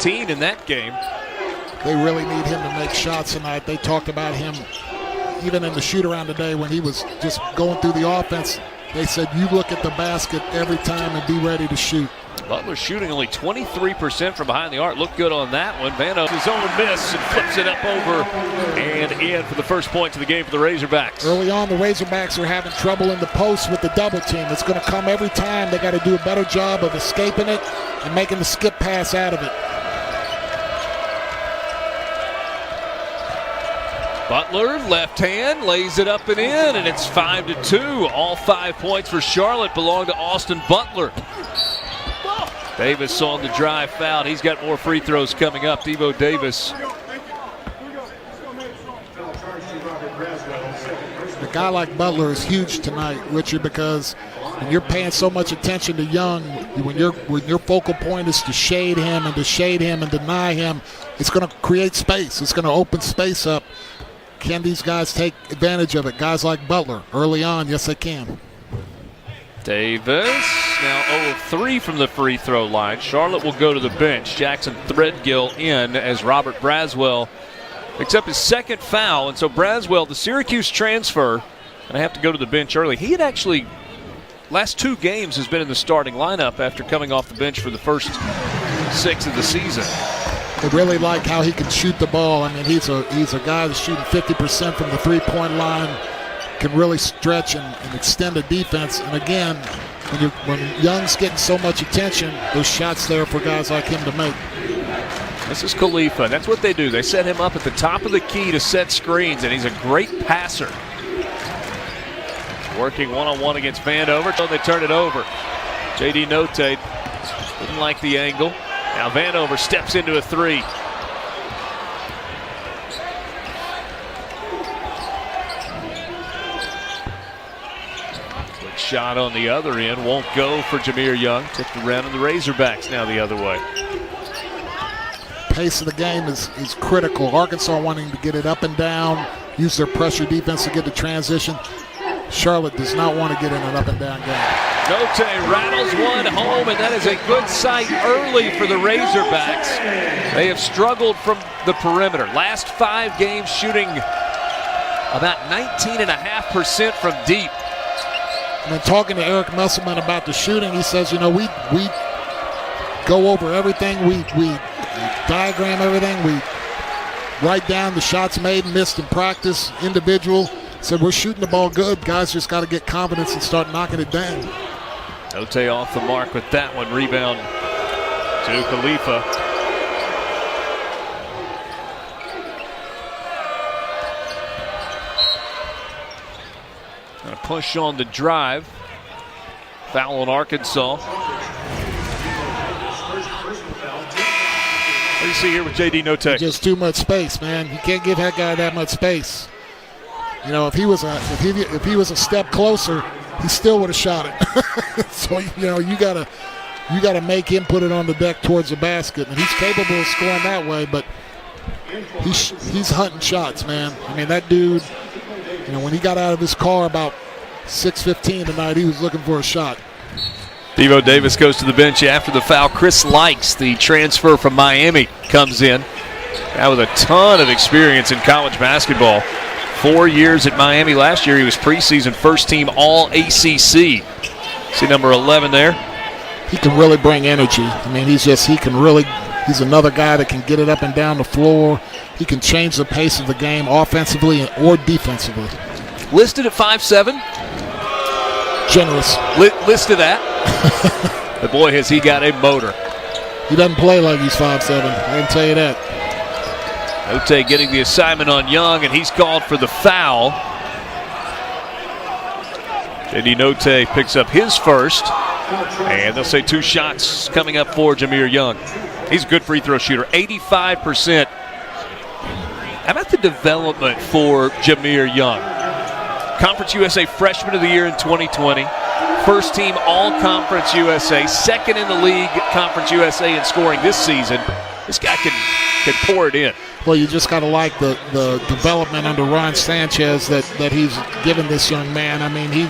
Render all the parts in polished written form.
16 in that game. They really need him to make shots tonight. They talked about him even in the shoot-around today when he was just going through the offense. They said, you look at the basket every time and be ready to shoot. Butler shooting only 23% from behind the arc. Looked good on that one. Vano, his own miss, and flips it up over and in for the first point to the game for the Razorbacks. Early on, the Razorbacks are having trouble in the post with the double team. It's going to come every time. They got to do a better job of escaping it and making the skip pass out of it. Butler, left hand, lays it up and in, and it's 5-2. All 5 points for Charlotte belong to Austin Butler. Davis on the drive, fouled. He's got more free throws coming up. Devo Davis. A guy like Butler is huge tonight, Richard, because when you're paying so much attention to Young, when your focal point is to shade him and deny him, it's going to create space. It's going to open space up. Can these guys take advantage of it? Guys like Butler, early on, yes, they can. Davis now 0 of 3 from the free throw line. Charlotte will go to the bench. Jackson Threadgill in as Robert Braswell picks up his second foul. And so Braswell, the Syracuse transfer, and I have to go to the bench early. He had actually, last 2 games, has been in the starting lineup after coming off the bench for the first 6 of the season. They really like how he can shoot the ball. I mean, he's a guy that's shooting 50% from the three-point line, can really stretch and extend a defense. And again, when Young's getting so much attention, there's shots there for guys like him to make. This is Khalifa. That's what they do. They set him up at the top of the key to set screens, and he's a great passer. Working one-on-one against Vanover, so they turn it over. J.D. Note didn't like the angle. Now Vanover steps into a 3. Quick shot on the other end. Won't go for Jahmir Young. Tipped around, and the Razorbacks now the other way. Pace of the game is critical. Arkansas wanting to get it up and down, use their pressure defense to get the transition. Charlotte does not want to get in an up and down game. Note rattles one home, and that is a good sight early for the Razorbacks. They have struggled from the perimeter. Last 5 games shooting about 19.5% from deep. And then talking to Eric Musselman about the shooting, he says, we go over everything. We diagram everything. We write down the shots made and missed in practice, individual. Said we're shooting the ball good. Guys just got to get confidence and start knocking it down. Note off the mark with that one. Rebound to Khalifa. Gonna push on the drive. Foul on Arkansas. What do you see here with J.D. Note? Just too much space, man. You can't give that guy that much space. If he was a step closer, he still would have shot it. So you gotta make him put it on the deck towards the basket, and he's capable of scoring that way. But he's hunting shots, man. I mean, that dude. When he got out of his car about 6:15 tonight, he was looking for a shot. Devo Davis goes to the bench after the foul. Chris Likes, the transfer from Miami, comes in. Guy with a ton of experience in college basketball. 4 years at Miami. Last year he was preseason first team all ACC. See number 11 there? He can really bring energy. I mean, he's another guy that can get it up and down the floor. He can change the pace of the game offensively or defensively. Listed at 5'7". Generous. Listed at. But boy, has he got a motor. He doesn't play like he's 5'7". I can tell you that. Note getting the assignment on Young, and he's called for the foul. J.D. Note picks up his first, and they'll say 2 shots coming up for Jahmir Young. He's a good free throw shooter, 85%. How about the development for Jahmir Young? Conference USA Freshman of the Year in 2020. First team All-Conference USA. Second in the league, Conference USA in scoring this season. This guy can pour it in. Well, you just got to like the development under Ron Sanchez that he's given this young man. I mean, he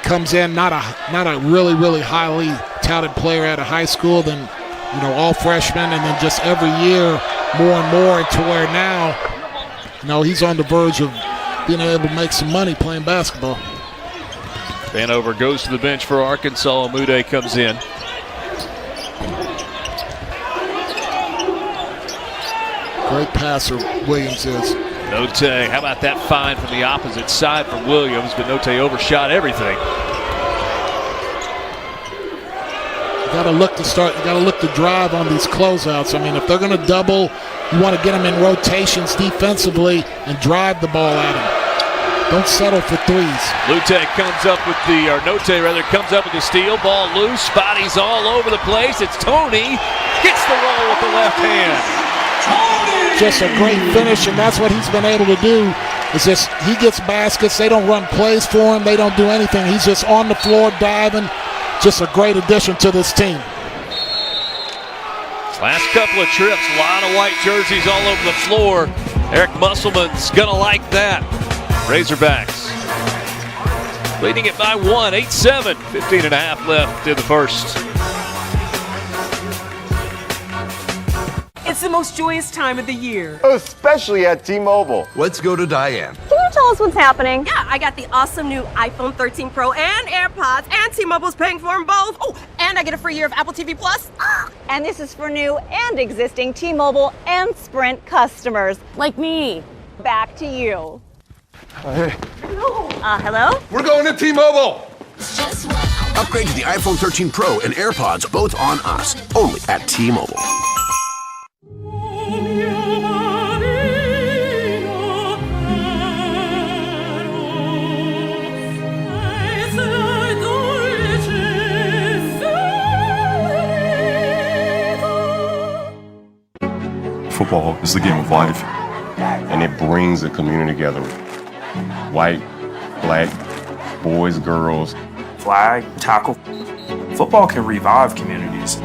comes in not a really, really highly touted player out of high school, then all freshmen, and then just every year more and more to where now, he's on the verge of being able to make some money playing basketball. Vanover goes to the bench for Arkansas. Amude comes in. Great passer, Williams is. Note, how about that find from the opposite side from Williams, but Note overshot everything. You got to look to start. You got to look to drive on these closeouts. I mean, if they're going to double, you want to get them in rotations defensively and drive the ball at them. Don't settle for threes. Note comes up with the steal. Ball loose. Bodies all over the place. It's Tony. Gets the roll with the left hand. Just a great finish, and that's what he's been able to do. Is just he gets baskets. They don't run plays for him. They don't do anything. He's just on the floor diving. Just a great addition to this team. Last couple of trips, a lot of white jerseys all over the floor. Eric Musselman's going to like that. Razorbacks leading it by 1, 8-7. 15 and a half left in the first. It's the most joyous time of the year. Especially at T-Mobile. Let's go to Diane. Can you tell us what's happening? Yeah, I got the awesome new iPhone 13 Pro and AirPods, and T-Mobile's paying for them both. Oh, and I get a free year of Apple TV Plus. And this is for new and existing T-Mobile and Sprint customers. Like me. Back to you. Hey. Hello? We're going to T-Mobile. Upgrade to the iPhone 13 Pro and AirPods, both on us. Only at T-Mobile. Football is the game of life, and it brings the community together. White, black, boys, girls. Flag, tackle. Football can revive communities.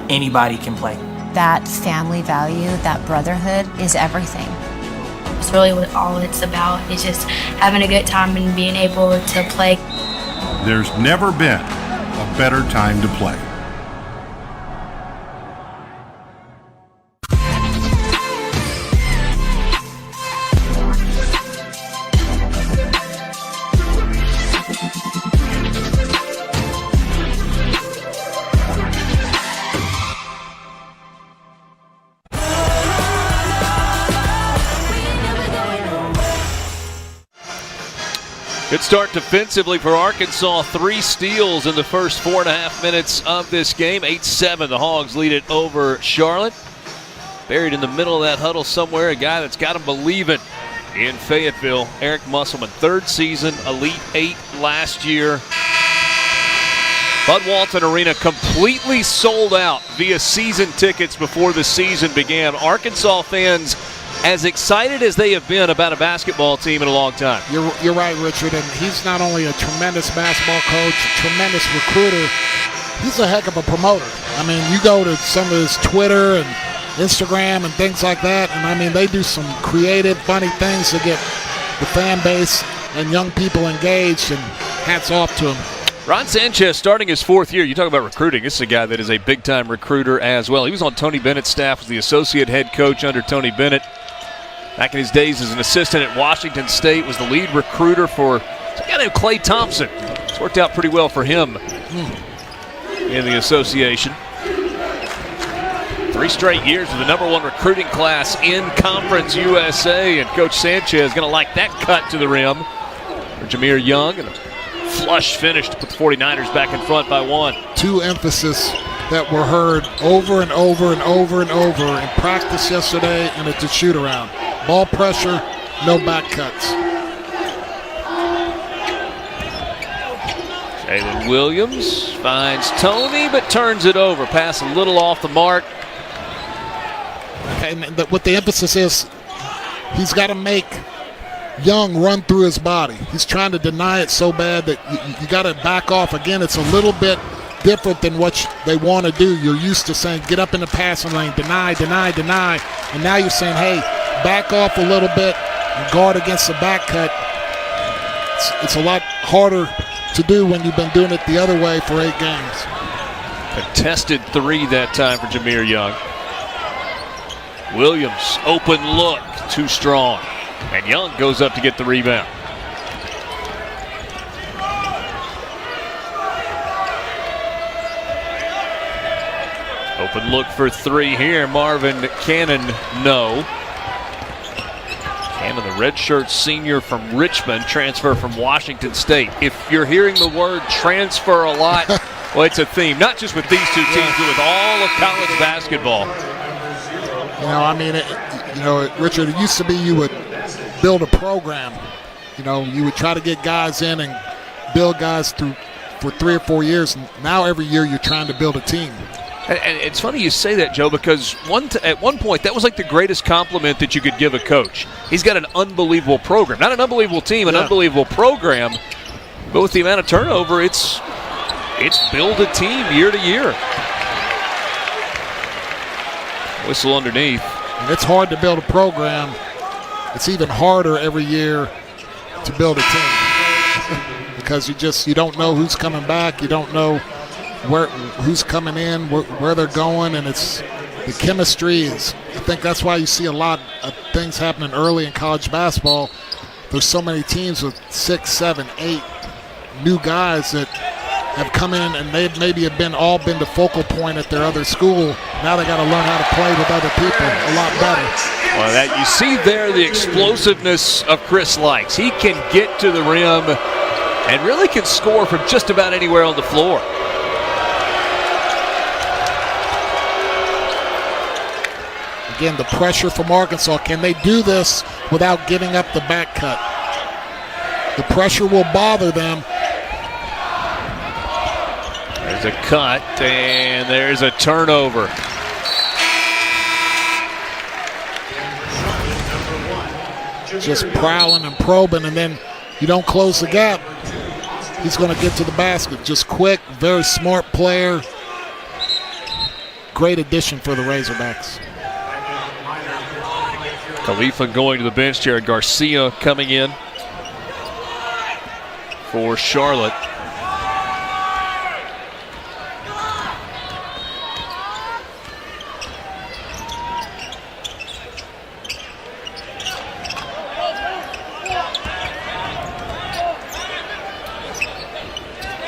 Anybody can play. That family value, that brotherhood is everything. It's really what all it's about, is just having a good time and being able to play. There's never been a better time to play. Good start defensively for Arkansas. 3 steals in the first 4.5 minutes of this game. 8-7. The Hogs lead it over Charlotte. Buried in the middle of that huddle somewhere, a guy that's got him believing in Fayetteville, Eric Musselman. 3rd season, Elite 8 last year. Bud Walton Arena completely sold out via season tickets before the season began. Arkansas fans as excited as they have been about a basketball team in a long time. You're right, Richard, and he's not only a tremendous basketball coach, a tremendous recruiter, he's a heck of a promoter. I mean, you go to some of his Twitter and Instagram and things like that, and I mean, they do some creative, funny things to get the fan base and young people engaged, and hats off to him. Ron Sanchez starting his 4th year. You talk about recruiting. This is a guy that is a big-time recruiter as well. He was on Tony Bennett's staff as the associate head coach under Tony Bennett. Back in his days as an assistant at Washington State, was the lead recruiter for a guy named Klay Thompson. It's worked out pretty well for him in the association. 3 straight years with the #1 recruiting class in Conference USA, and Coach Sanchez going to like that cut to the rim for Jameer Young, and a flush finish to put the 49ers back in front by 1. 2 emphasis that were heard over and over and over and over in practice yesterday and at the shoot-around. Ball pressure, no back cuts. Jalen Williams finds Tony, but turns it over. Pass a little off the mark. And what the emphasis is, he's got to make Young run through his body. He's trying to deny it so bad that you got to back off. Again, it's a little bit different than what they want to do. You're used to saying, get up in the passing lane, deny, deny, deny. And now you're saying, hey, back off a little bit and guard against the back cut. It's a lot harder to do when you've been doing it the other way for 8 games. Contested three that time for Jameer Young. Williams, open look, too strong. And Young goes up to get the rebound. Open look for three here. Marvin Cannon, no. Cannon, the redshirt senior from Richmond, transfer from Washington State. If you're hearing the word transfer a lot, well, it's a theme, not just with these two teams, but with all of college basketball. You know, I mean, Richard, it used to be you would build a program. You know, you would try to get guys in and build guys for 3 or 4 years. And now every year you're trying to build a team. And it's funny you say that, Joe, because at one point that was like the greatest compliment that you could give a coach. He's got an unbelievable program. Not an unbelievable team, an unbelievable program. But with the amount of turnover, it's build a team year to year. Whistle underneath. And it's hard to build a program. It's even harder every year to build a team because you don't know who's coming back. You don't know who's coming in, where they're going, and it's the chemistry is. I think that's why you see a lot of things happening early in college basketball. There's so many teams with 6, 7, 8 new guys that have come in and they maybe have been the focal point at their other school. Now they got to learn how to play with other people a lot better. Well, that you see there the explosiveness of Chris Likes. He can get to the rim and really can score from just about anywhere on the floor. Again, the pressure from Arkansas. Can they do this without giving up the back cut? The pressure will bother them. There's a cut, and there's a turnover. Just prowling and probing, and then you don't close the gap. He's going to get to the basket. Just quick, very smart player. Great addition for the Razorbacks. Khalifa going to the bench. Jared Garcia coming in for Charlotte.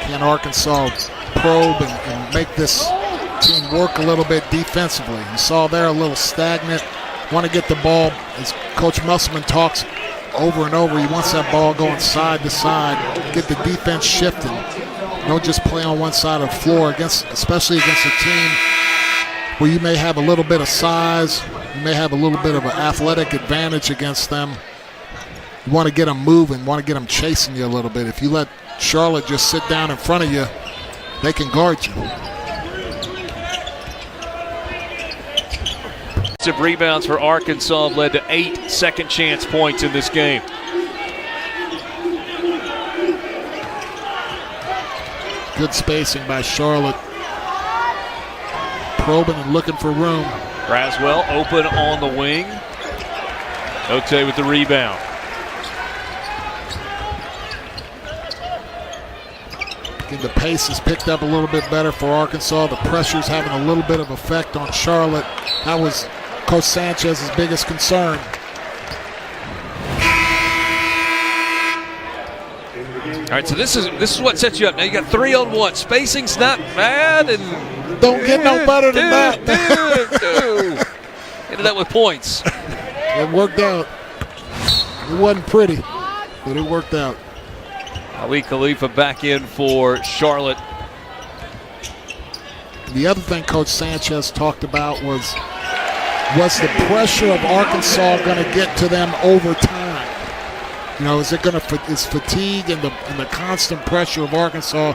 Can Arkansas probe and make this team work a little bit defensively? You saw there a little stagnant. Want to get the ball, as Coach Musselman talks over and over, he wants that ball going side to side, get the defense shifting. Don't just play on one side of the floor, especially against a team where you may have a little bit of size, you may have a little bit of an athletic advantage against them. You want to get them moving, want to get them chasing you a little bit. If you let Charlotte just sit down in front of you, they can guard you. Rebounds for Arkansas have led to 8 second chance points in this game. Good spacing by Charlotte. Probing and looking for room. Braswell open on the wing. Note with the rebound. Again, the pace has picked up a little bit better for Arkansas. The pressure's having a little bit of effect on Charlotte. That was Coach Sanchez's biggest concern. All right, so this is what sets you up. Now you got 3-on-1. Spacing's not bad, and don't get no better than that. Ended up with points. It worked out. It wasn't pretty, but it worked out. Ali Khalifa back in for Charlotte. The other thing Coach Sanchez talked about was the pressure of Arkansas going to get to them over time? You know, is fatigue and the constant pressure of Arkansas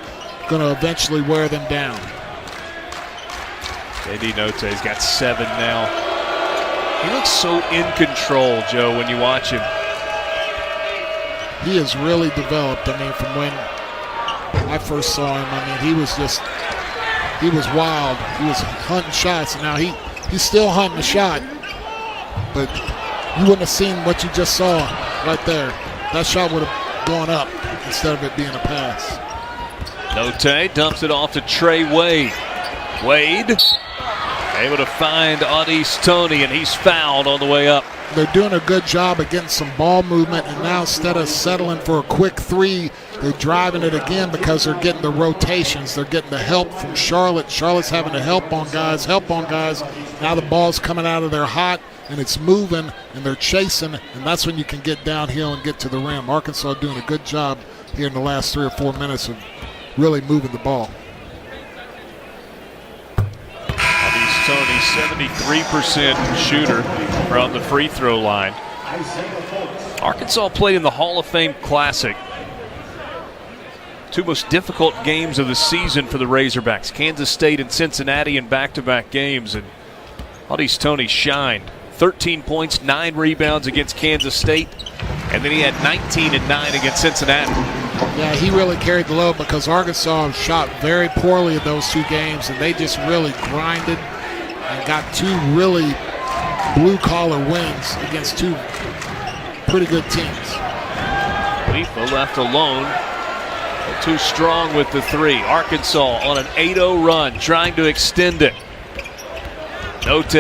going to eventually wear them down? J.D. Note's got 7 now. He looks so in control, Joe, when you watch him. He has really developed. I mean, from when I first saw him, I mean, he was wild. He was hunting shots, and now he's still hunting a shot, but you wouldn't have seen what you just saw right there. That shot would have gone up instead of it being a pass. Note dumps it off to Trey Wade. Wade able to find Audis Tony, and he's fouled on the way up. They're doing a good job of getting some ball movement, and now instead of settling for a quick three, they're driving it again because they're getting the rotations. They're getting the help from Charlotte. Charlotte's having to help on guys. Now the ball's coming out of their hot, and it's moving, and they're chasing, and that's when you can get downhill and get to the rim. Arkansas doing a good job here in the last 3 or 4 minutes of really moving the ball. Tony, 73% shooter from the free throw line. Arkansas played in the Hall of Fame Classic. 2 most difficult games of the season for the Razorbacks. Kansas State and Cincinnati in back-to-back games, and Audis Tony shined. 13 points, 9 rebounds against Kansas State, and then he had 19 and 9 against Cincinnati. Yeah, he really carried the load because Arkansas shot very poorly in those 2 games, and they just really grinded and got 2 really blue-collar wins against 2 pretty good teams. Leafa left alone. Too strong with the 3. Arkansas on an 8-0 run, trying to extend it. Note.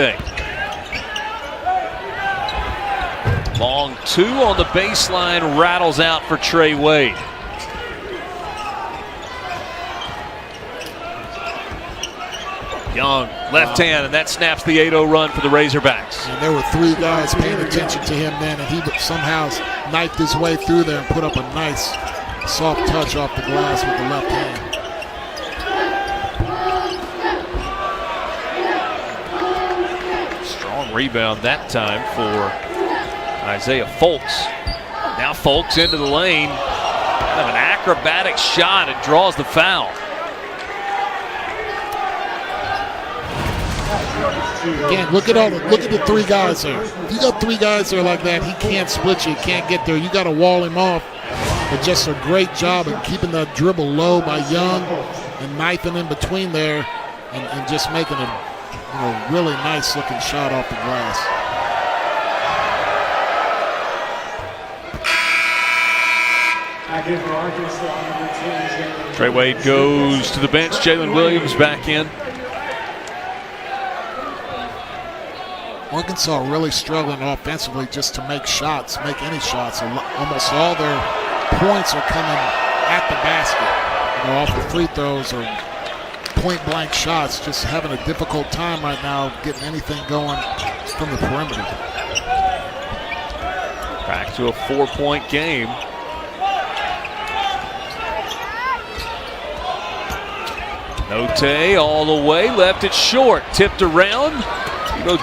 Long 2 on the baseline, rattles out for Trey Wade. Young, left hand, and that snaps the 8-0 run for the Razorbacks. And there were 3 guys paying attention to him then, and he somehow knifed his way through there and put up a nice soft touch off the glass with the left hand. Strong rebound that time for Isaiah Folks. Now Folks into the lane. Kind of an acrobatic shot and draws the foul. Again, look at the 3 guys there. If you got 3 guys there like that, he can't split you, he can't get there. You got to wall him off. But just a great job of keeping that dribble low by Young and knifing in between there and just making a really nice looking shot off the glass. Trey Wade goes to the bench. Jalen Williams back in. Arkansas really struggling offensively just to make shots, make any shots. Almost all their points are coming at the basket, off of free throws or point-blank shots. Just having a difficult time right now getting anything going from the perimeter. Back to a 4-point game. Note all the way, left it short, tipped around.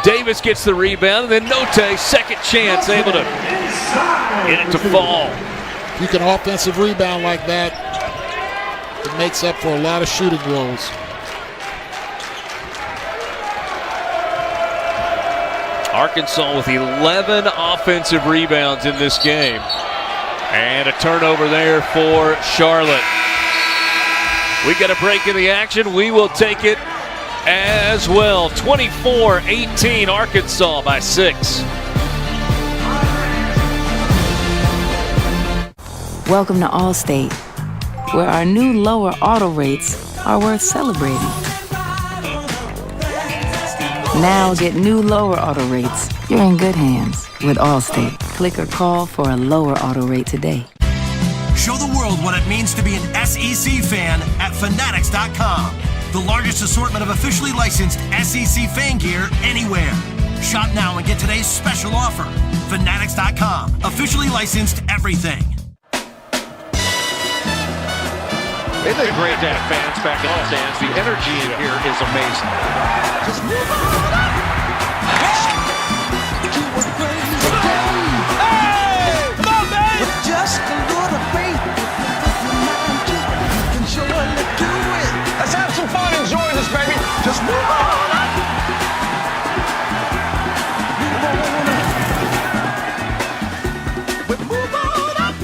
Davis gets the rebound, and then Note, second chance, able to get it to fall. If you can offensive rebound like that, it makes up for a lot of shooting roles. Arkansas with 11 offensive rebounds in this game. And a turnover there for Charlotte. We got a break in the action. We will take it as well. 24-18, Arkansas by 6. Welcome to Allstate, where our new lower auto rates are worth celebrating. Now get new lower auto rates. You're in good hands with Allstate. Click or call for a lower auto rate today. Show the world what it means to be an SEC fan at Fanatics.com. The largest assortment of officially licensed SEC fan gear anywhere. Shop now and get today's special offer. Fanatics.com. Officially licensed everything. Isn't it great to have fans back in the stands? The energy in here is amazing. Just move on up. Hey! Come on, baby! With just a little faith, you can surely do it. Let's have some fun. Enjoy this, baby. Just move on up. Move on up.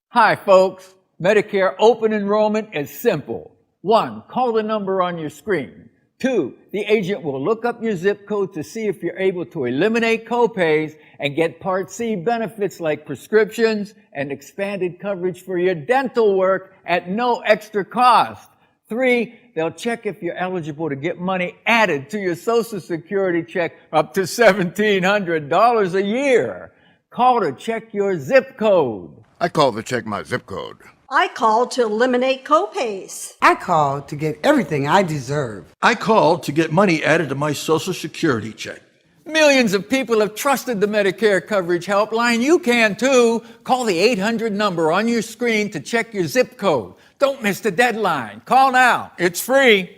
Hi, folks. Medicare open enrollment is simple. 1, call the number on your screen. 2, the agent will look up your zip code to see if you're able to eliminate copays and get Part C benefits like prescriptions and expanded coverage for your dental work at no extra cost. 3, they'll check if you're eligible to get money added to your Social Security check up to $1,700 a year. Call to check your zip code. I call to check my zip code. I called to eliminate copays. I called to get everything I deserve. I called to get money added to my Social Security check. Millions of people have trusted the Medicare Coverage Helpline. You can too. Call the 800 number on your screen to check your zip code. Don't miss the deadline. Call now. It's free.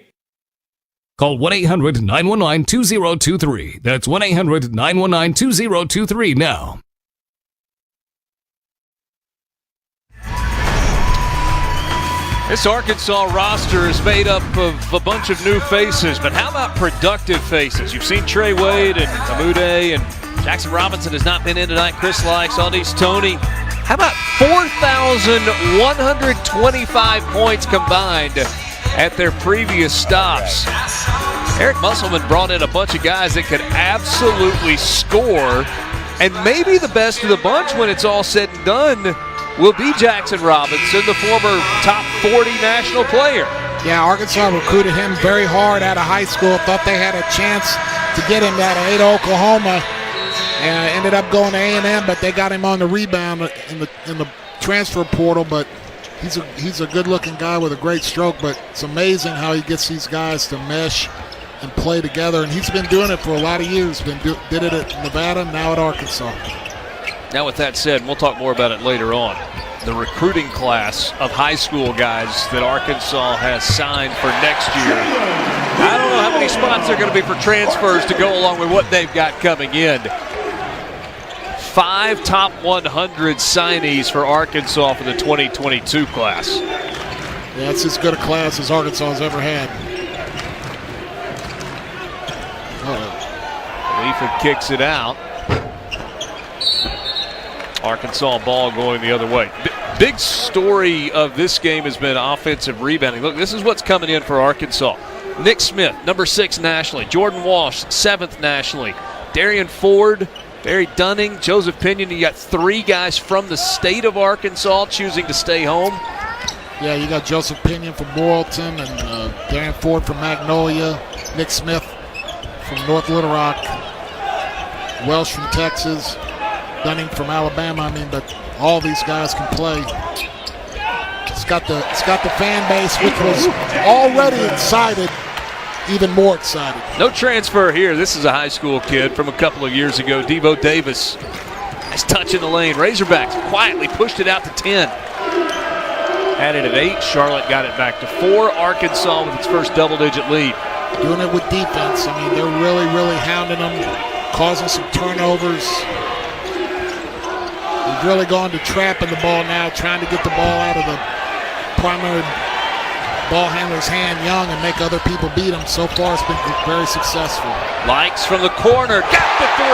Call 1-800-919-2023. That's 1-800-919-2023 now. This Arkansas roster is made up of a bunch of new faces, but how about productive faces? You've seen Trey Wade and Amude, and Jackson Robinson has not been in tonight. Chris Likes, Aldis Toney. How about 4,125 points combined at their previous stops? Eric Musselman brought in a bunch of guys that could absolutely score, and maybe the best of the bunch when it's all said and done will be Jackson Robinson, the former top 40 national player. Yeah, Arkansas recruited him very hard out of high school. Thought they had a chance to get him out of Ada, Oklahoma. Ended up going to A&M, but they got him on the rebound in the transfer portal. But he's a good-looking guy with a great stroke. But it's amazing how he gets these guys to mesh and play together. And he's been doing it for a lot of years. Did it at Nevada, now at Arkansas. Now, with that said, we'll talk more about it later on. The recruiting class of high school guys that Arkansas has signed for next year. I don't know how many spots are going to be for transfers to go along with what they've got coming in. 5 top 100 signees for Arkansas for the 2022 class. Yeah, it's as good a class as Arkansas has ever had. Khalifa kicks it out. Arkansas ball going the other way. Big story of this game has been offensive rebounding. Look, this is what's coming in for Arkansas. Nick Smith, number 6 nationally. Jordan Walsh, 7th nationally. Darian Ford, Barry Dunning, Joseph Pinion. You got 3 guys from the state of Arkansas choosing to stay home. Yeah, you got Joseph Pinion from Morrilton and Darian Ford from Magnolia. Nick Smith from North Little Rock. Welsh from Texas. Dunning from Alabama. I mean, but all these guys can play. It's got the fan base, which was already excited, even more excited. No transfer here. This is a high school kid from a couple of years ago. Devo Davis is touching the lane. Razorbacks quietly pushed it out to 10. Had it at 8. Charlotte got it back to 4. Arkansas with its first double-digit lead. Doing it with defense. I mean, they're really, really hounding them, causing some turnovers. They've really gone to trapping the ball now, trying to get the ball out of the primary ball handler's hand young and make other people beat him. So far, it's been very successful. Likes from the corner, got the 3.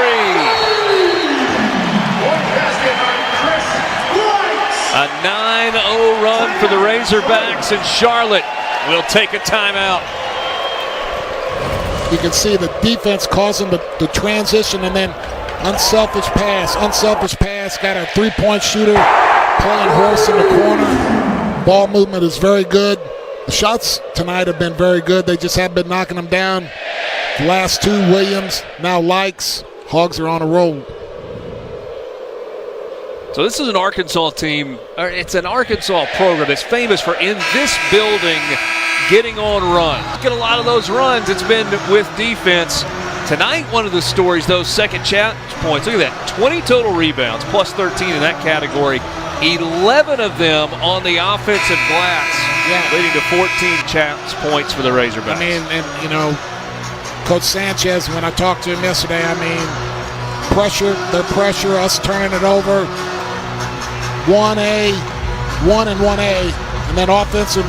A 9-0 run for the Razorbacks, and Charlotte will take a timeout. You can see the defense causing the transition, and then unselfish pass, got a 3-point shooter playing horse in the corner. Ball movement is very good. The shots tonight have been very good. They just have been knocking them down. The last 2, Williams, now Likes. Hogs are on a roll. So this is an Arkansas team, or it's an Arkansas program that's famous for, in this building, getting on runs. Get a lot of those runs. It's been with defense. Tonight, one of the stories, those second challenge points. Look at that, 20 total rebounds, plus 13 in that category. 11 of them on the offensive glass, leading to 14 challenge points for the Razorbacks. I mean, and you know, Coach Sanchez, when I talked to him yesterday, I mean, their pressure, us turning it over, 1A, 1 and 1A, and then offensive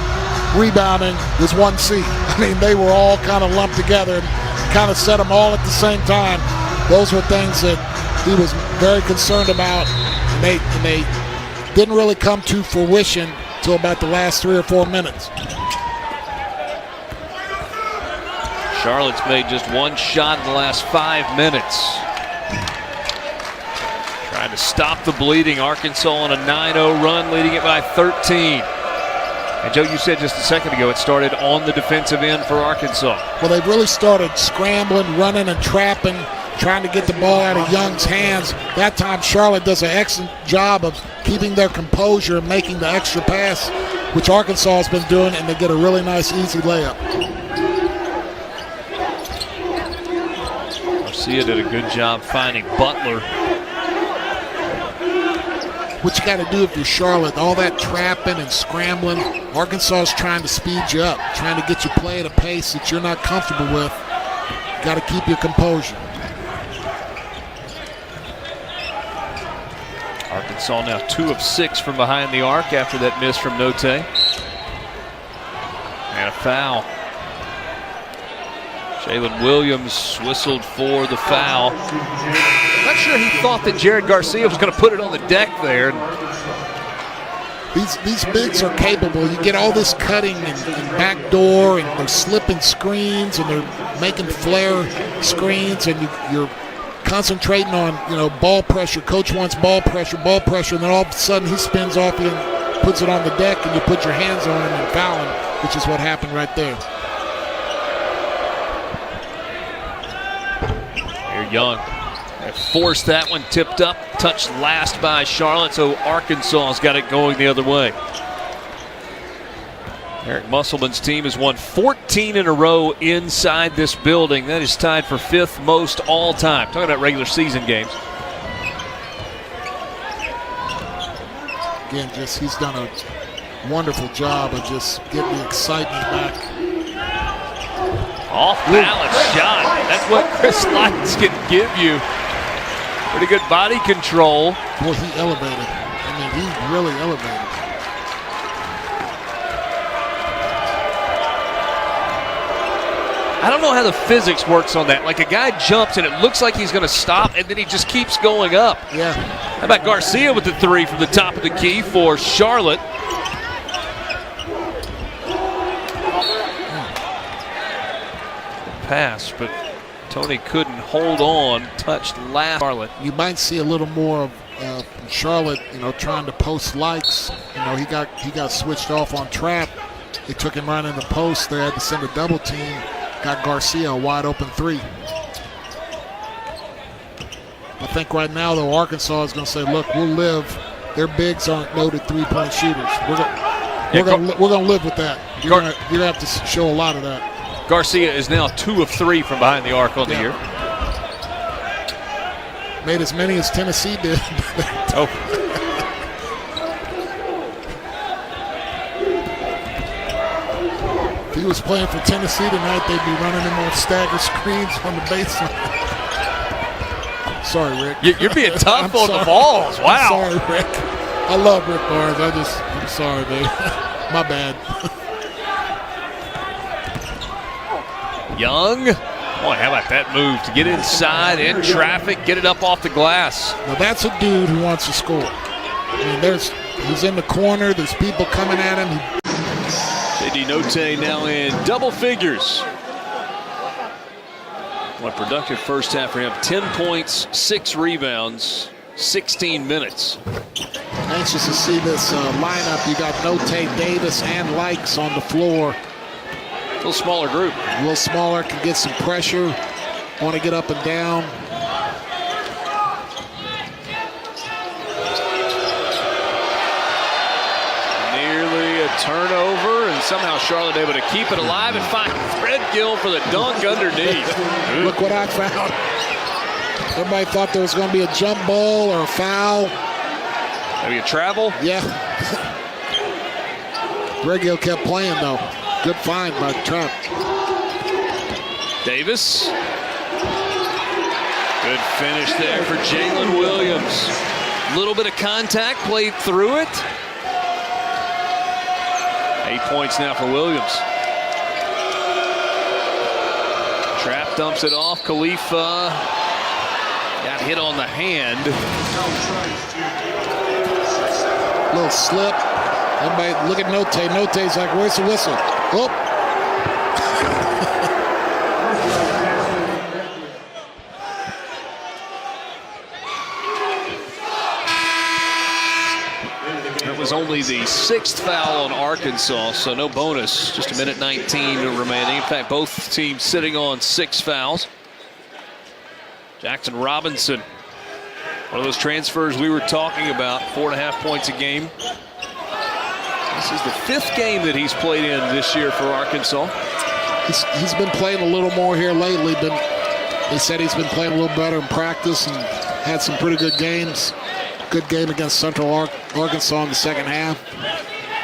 rebounding was 1C. I mean, they were all kind of lumped together and kind of set them all at the same time. Those were things that he was very concerned about, and they didn't really come to fruition until about the last 3 or 4 minutes. Charlotte's made just 1 shot in the last 5 minutes. Trying to stop the bleeding. Arkansas on a 9-0 run, leading it by 13. And Joe, you said just a second ago it started on the defensive end for Arkansas. Well, they've really started scrambling, running, and trapping, trying to get the ball out of Young's hands. That time, Charlotte does an excellent job of keeping their composure and making the extra pass, which Arkansas has been doing, and they get a really nice, easy layup. Garcia did a good job finding Butler. What you got to do if you're Charlotte, all that trapping and scrambling, Arkansas is trying to speed you up, trying to get you play at a pace that you're not comfortable with. You got to keep your composure. Arkansas now 2 of 6 from behind the arc after that miss from Note. And a foul. Jalen Williams whistled for the foul. Not sure he thought that Jared Garcia was going to put it on the deck there. These bigs are capable. You get all this cutting and backdoor, and they're slipping screens, and they're making flare screens, and you're concentrating on, ball pressure. Coach wants ball pressure, and then all of a sudden he spins off you and puts it on the deck, and you put your hands on him and foul him, which is what happened right there. Here Young forced that one, tipped up, touched last by Charlotte, so Arkansas's got it going the other way. Eric Musselman's team has won 14 in a row inside this building. That is tied for 5th most all time. Talking about regular season games. Again, he's done a wonderful job of just getting the excitement back. Off balance shot. That's what Chris Lyons can give you. Pretty good body control. Boy, he elevated. He really elevated. I don't know how the physics works on that. Like, a guy jumps and it looks like he's going to stop, and then he just keeps going up. Yeah. How about Garcia with the 3 from the top of the key for Charlotte? Pass, but Tony couldn't hold on. Touched last. Charlotte. You might see a little more of Charlotte, trying to post likes. He got switched off on trap. They took him right in the post. They had to send a double team. Got Garcia a wide open 3. I think right now, though, Arkansas is going to say, look, we'll live. Their bigs aren't noted 3-point shooters. We're going to live with that. You're going to have to show a lot of that. Garcia is now 2 of 3 from behind the arc on the year. Made as many as Tennessee did. If he was playing for Tennessee tonight, they'd be running him on stagger screens on the baseline. Sorry, Rick. You're being tough on the balls. Wow. I'm sorry, Rick. I love Rick Barnes. I'm sorry, babe. My bad. Young. Boy, how about that move to get inside, in traffic, get it up off the glass. Now that's a dude who wants to score. He's in the corner. There's people coming at him. J.D. Note now in double figures. What a productive first half for him. 10 points, 6 rebounds, 16 minutes. Anxious to see this lineup. You got Note, Davis, and Likes on the floor. A little smaller group. A little smaller, can get some pressure. Want to get up and down. Nearly a turnover, and somehow Charlotte able to keep it alive and find Fred Gill for the dunk underneath. Look what I found. Everybody thought there was going to be a jump ball or a foul. Maybe a travel? Yeah. Fred Gill kept playing, though. Good find by Trump. Davis. Good finish there for Jalen Williams. Little bit of contact, played through it. 8 points now for Williams. Trap dumps it off. Khalifa got hit on the hand. Little slip. Everybody look at Note. Note's like, where's the whistle? Oh. That was only the 6th foul on Arkansas, so no bonus. Just a minute 19 remaining. In fact, both teams sitting on 6 fouls. Jackson Robinson, one of those transfers we were talking about, 4.5 points a game. This is the 5th game that he's played in this year for Arkansas. He's been playing a little more here lately. They said he's been playing a little better in practice and had some pretty good games. Good game against Central Arkansas in the second half.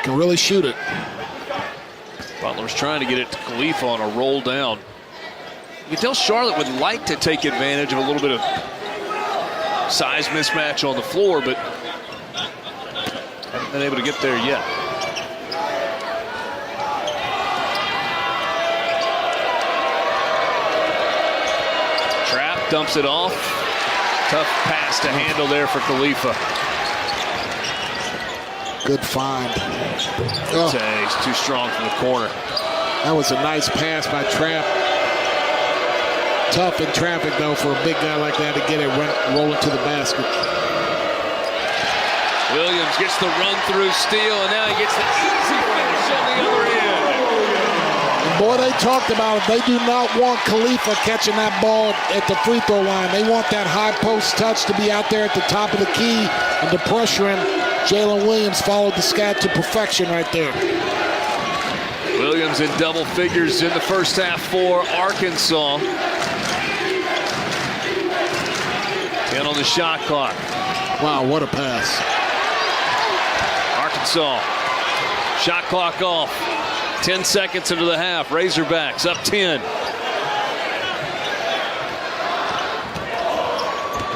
Can really shoot it. Butler's trying to get it to Khalifa on a roll down. You can tell Charlotte would like to take advantage of a little bit of size mismatch on the floor, but haven't been able to get there yet. Trap dumps it off. Tough pass to handle there for Khalifa. Good find. He's too strong from the corner. That was a nice pass by Trap. Tough in traffic, though, for a big guy like that to get it rolling to the basket. Williams gets the run-through steal, and now he gets the easy finish on the other end. And boy, they talked about it. They do not want Khalifa catching that ball at the free throw line. They want that high post touch to be out there at the top of the key and to pressure him. Jalen Williams followed the scat to perfection right there. Williams in double figures in the first half for Arkansas. 10 on the shot clock. Wow, what a pass. Arkansas, shot clock off. 10 seconds into the half. Razorbacks up 10.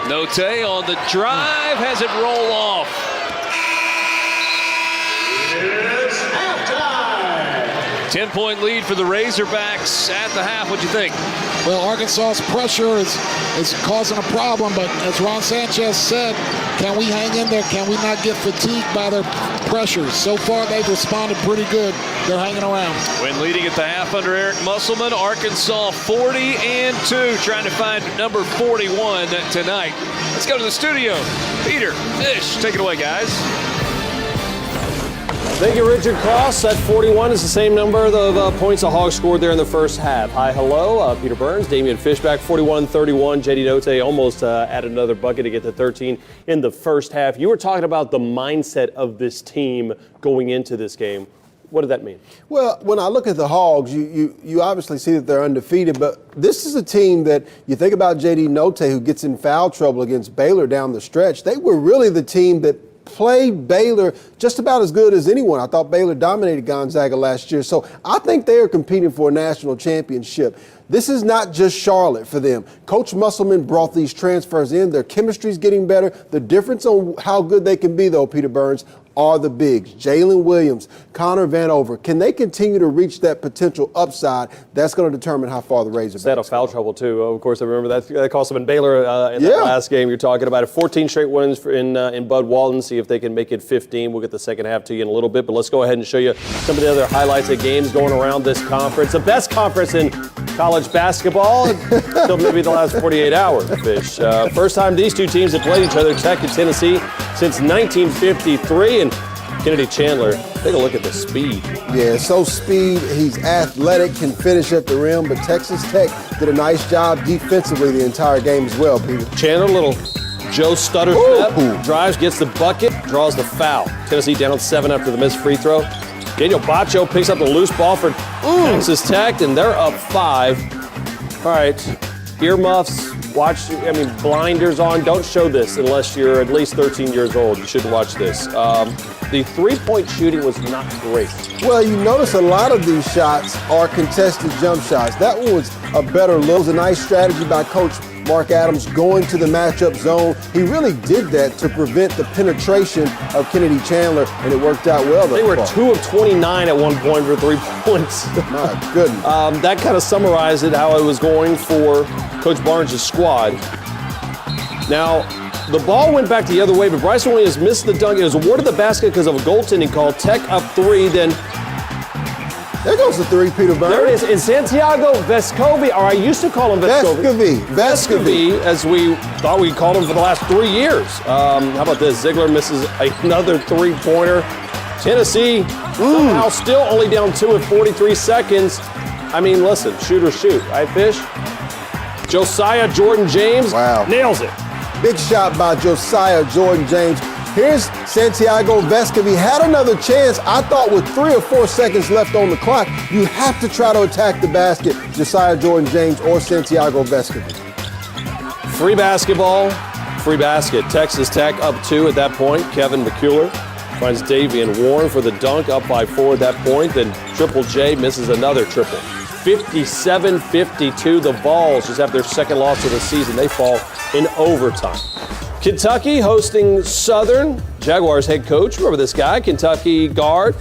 Note on the drive, has it roll off. It's halftime. 10-point lead for the Razorbacks at the half. What'd you think? Well, Arkansas's pressure is causing a problem, but as Ron Sanchez said, can we hang in there? Can we not get fatigued by their pressures? So far, they've responded pretty good. They're hanging around. When leading at the half under Eric Musselman, Arkansas 40-2, trying to find number 41 tonight. Let's go to the studio. Peter, Fish, take it away, guys. Thank you, Richard Cross. At 41 is the same number of points the Hogs scored there in the first half. Hi, hello. Peter Burns, Damian Fishback, 41-31. JD Note almost added another bucket to get to 13 in the first half. You were talking about the mindset of this team going into this game. What did that mean? Well, when I look at the Hogs, you obviously see that they're undefeated, but this is a team that you think about JD Note, who gets in foul trouble against Baylor down the stretch. They were really the team that played Baylor just about as good as anyone. I thought Baylor dominated Gonzaga last year. So I think they are competing for a national championship. This is not just Charlotte for them. Coach Musselman brought these transfers in. Their chemistry is getting better. The difference on how good they can be, though, Peter Burns, are the bigs. Jalen Williams, Connor Vanover. Can they continue to reach that potential upside? That's going to determine how far the Razorbacks Set of foul trouble, too. Of course, I remember that cost them in Baylor in that last game you're talking about. 14 straight wins in Bud Walton. See if they can make it 15. We'll get the second half to you in a little bit, but let's go ahead and show you some of the other highlights of games going around this conference. The best conference in college basketball until maybe the last 48 hours, Fish. First time these two teams have played each other, Tech and Tennessee, since 1953. And Kennedy Chandler, take a look at the speed. Yeah, so speed. He's athletic, can finish at the rim, but Texas Tech did a nice job defensively the entire game as well, Peter. Chandler, little Joe Stutter step, drives, gets the bucket, draws the foul. Tennessee down on 7 after the missed free throw. Daniel Bacho picks up the loose ball for Texas Tech, and they're up 5. All right, earmuffs, blinders on. Don't show this unless you're at least 13 years old. You shouldn't watch this. The three-point shooting was not great. Well, you notice a lot of these shots are contested jump shots. That one was a better look. It was a nice strategy by Coach Mark Adams going to the matchup zone. He really did that to prevent the penetration of Kennedy Chandler, and it worked out well. They were 2 of 29 at one point for 3 points. My goodness. That kind of summarized it, how it was going for Coach Barnes' squad. Now, the ball went back the other way, but Bryson Williams missed the dunk. It was awarded the basket because of a goaltending call. Tech up 3, then There goes the three, Peter Burns. There it is. In Santiago Vescovi, or I used to call him Vescovi. Vescovi, as we thought we called him for the last 3 years. How about this? Ziegler misses another three-pointer. Tennessee somehow still only down 2 with 43 seconds. I mean, listen, shoot or shoot, right, Fish? Josiah Jordan-James nails it. Big shot by Josiah Jordan-James. Here's Santiago Vescovi. Had another chance. I thought with 3 or 4 seconds left on the clock, you have to try to attack the basket, Josiah Jordan-James or Santiago Vescovi. Free basketball, free basket. Texas Tech up 2 at that point. Kevin McCullough finds Davian Warren for the dunk, up by 4 at that point. Then Triple J misses another triple. 57-52. The Vols just have their second loss of the season. They fall in overtime. Kentucky hosting Southern. Jaguars head coach, remember this guy, Kentucky guard.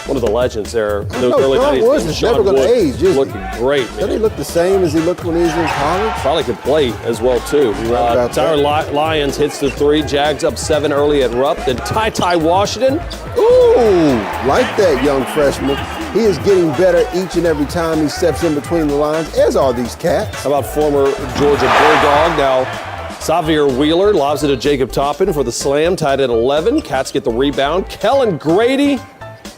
One of the legends there in those early 90s. He's never going to age, is looking great. Doesn't he look the same as he looked when he was in college? Probably could play as well, too. Tyron Lyons hits the 3. Jags up 7 early at Rupp. Then Ty Washington. Ooh, like that young freshman. He is getting better each and every time he steps in between the lines, as are these cats. How about former Georgia Bulldog? Now, Xavier Wheeler lobs it to Jacob Toppin for the slam, tied at 11. Cats get the rebound. Kellen Grady,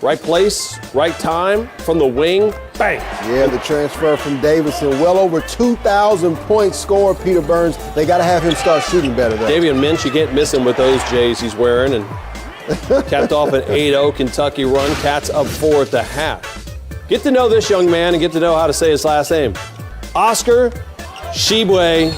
right place, right time, from the wing. Bang! Yeah, the transfer from Davidson. Well over 2,000-point scorer, Peter Burns. They got to have him start shooting better, though. Davian Minch, you can't miss him with those J's he's wearing. And capped off an 8-0 Kentucky run. Cats up 4 at the half. Get to know this young man and get to know how to say his last name. Oscar Tshiebwe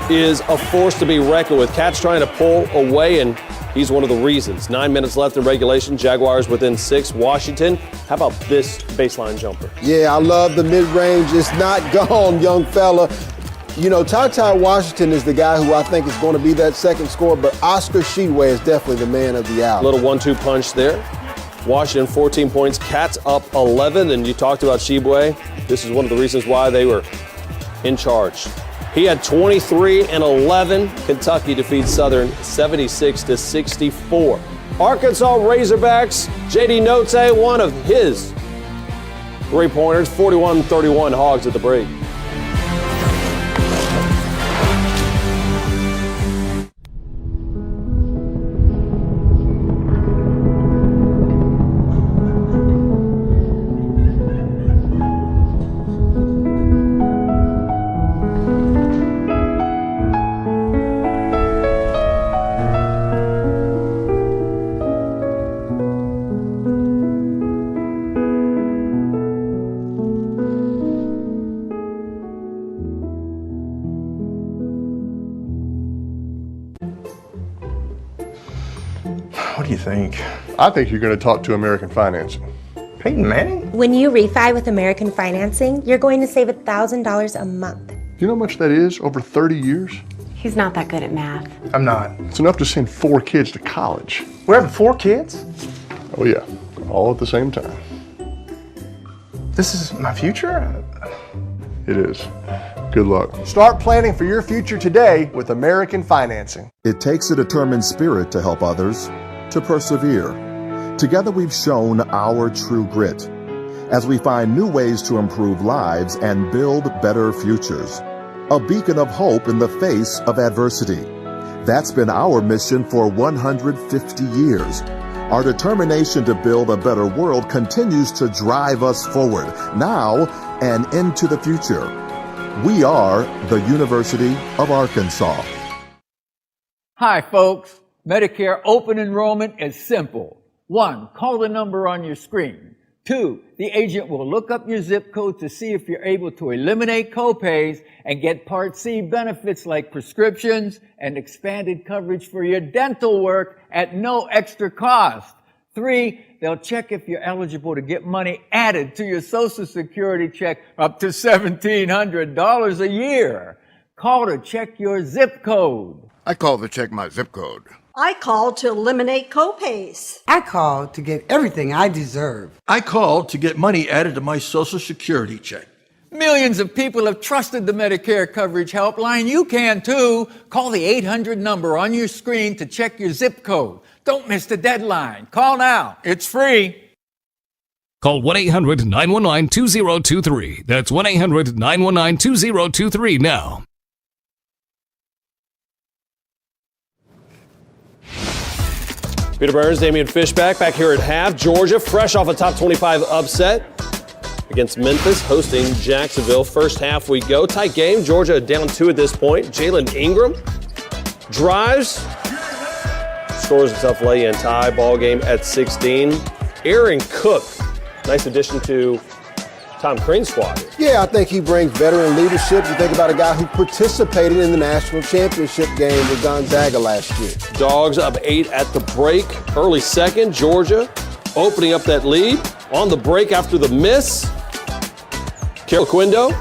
is a force to be reckoned with. Cats trying to pull away, and he's one of the reasons. 9 minutes left in regulation. Jaguars within 6. Washington, how about this baseline jumper? Yeah, I love the mid-range. It's not gone, young fella. You know, Ty Washington is the guy who I think is going to be that second scorer, but Oscar Tshiebwe is definitely the man of the hour. Little 1-2 punch there. Washington 14 points, Cats up 11, and you talked about Tshiebwe. This is one of the reasons why they were in charge. He had 23 and 11. Kentucky defeats Southern 76-64. Arkansas Razorbacks, J.D. Note, one of his three-pointers, 41-31 Hogs at the break. What do you think? I think you're going to talk to American Financing. Peyton Manning? When you refi with American Financing, you're going to save $1,000 a month. Do you know how much that is over 30 years? He's not that good at math. I'm not. It's enough to send 4 kids to college. We're having 4 kids? Oh yeah, all at the same time. This is my future? It is. Good luck. Start planning for your future today with American Financing. It takes a determined spirit to help others, to persevere. Together we've shown our true grit as we find new ways to improve lives and build better futures. A beacon of hope in the face of adversity. That's been our mission for 150 years. Our determination to build a better world continues to drive us forward, now and into the future. We are the University of Arkansas. Hi, folks. Medicare open enrollment is simple. 1, call the number on your screen. 2, the agent will look up your zip code to see if you're able to eliminate copays and get Part C benefits like prescriptions and expanded coverage for your dental work at no extra cost. 3, they'll check if you're eligible to get money added to your Social Security check up to $1,700 a year. Call to check your zip code. I call to check my zip code. I call to eliminate copays. I call to get everything I deserve. I called to get money added to my Social Security check. Millions of people have trusted the Medicare Coverage Helpline. You can too. Call the 800 number on your screen to check your zip code. Don't miss the deadline. Call now. It's free. Call 1-800-919-2023. That's 1-800-919-2023 now. Peter Burns, Damian Fishback back here at half. Georgia, fresh off a top 25 upset against Memphis, hosting Jacksonville. First half we go. Tight game. Georgia down 2 at this point. Jalen Ingram drives, scores a tough lay-in tie. Ball game at 16. Aaron Cook, nice addition to Tom Crean's squad. Yeah, I think he brings veteran leadership. You think about a guy who participated in the national championship game with Gonzaga last year. Dogs up 8 at the break. Early second, Georgia opening up that lead. On the break after the miss, Carol Quindo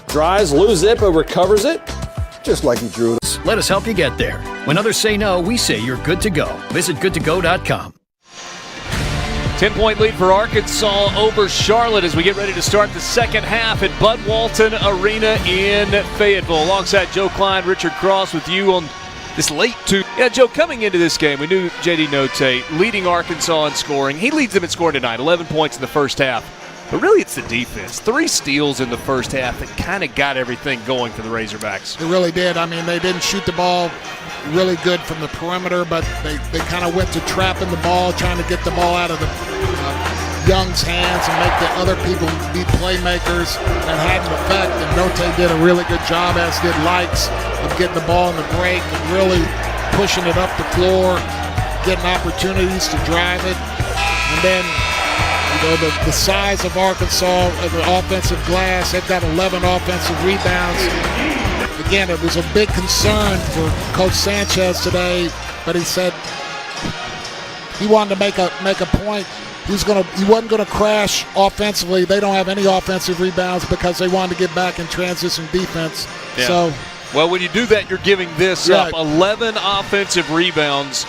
drives, loses it, but recovers it. Just like he drew it. Let us help you get there. When others say no, we say you're good to go. Visit goodtogo.com. 10-point lead for Arkansas over Charlotte as we get ready to start the second half at Bud Walton Arena in Fayetteville. Alongside Joe Klein, Richard Cross with you on this late Tuesday. Yeah, Joe, coming into this game, we knew J.D. Notae leading Arkansas in scoring. He leads them in scoring tonight, 11 points in the first half. But really, it's the defense. 3 steals in the first half that kind of got everything going for the Razorbacks. They really did. I mean, they didn't shoot the ball really good from the perimeter, but they kind of went to trapping the ball, trying to get the ball out of the Young's hands and make the other people be playmakers. That had an effect, and Notae did a really good job, as did Likes, of getting the ball in the break and really pushing it up the floor, getting opportunities to drive it. And then, you know, the size of Arkansas, the offensive glass, they've got 11 offensive rebounds. Again, it was a big concern for Coach Sanchez today, but he said he wanted to make a point. He wasn't going to crash offensively. They don't have any offensive rebounds because they wanted to get back in transition defense. Yeah. So, well, when you do that, you're giving this up. 11 offensive rebounds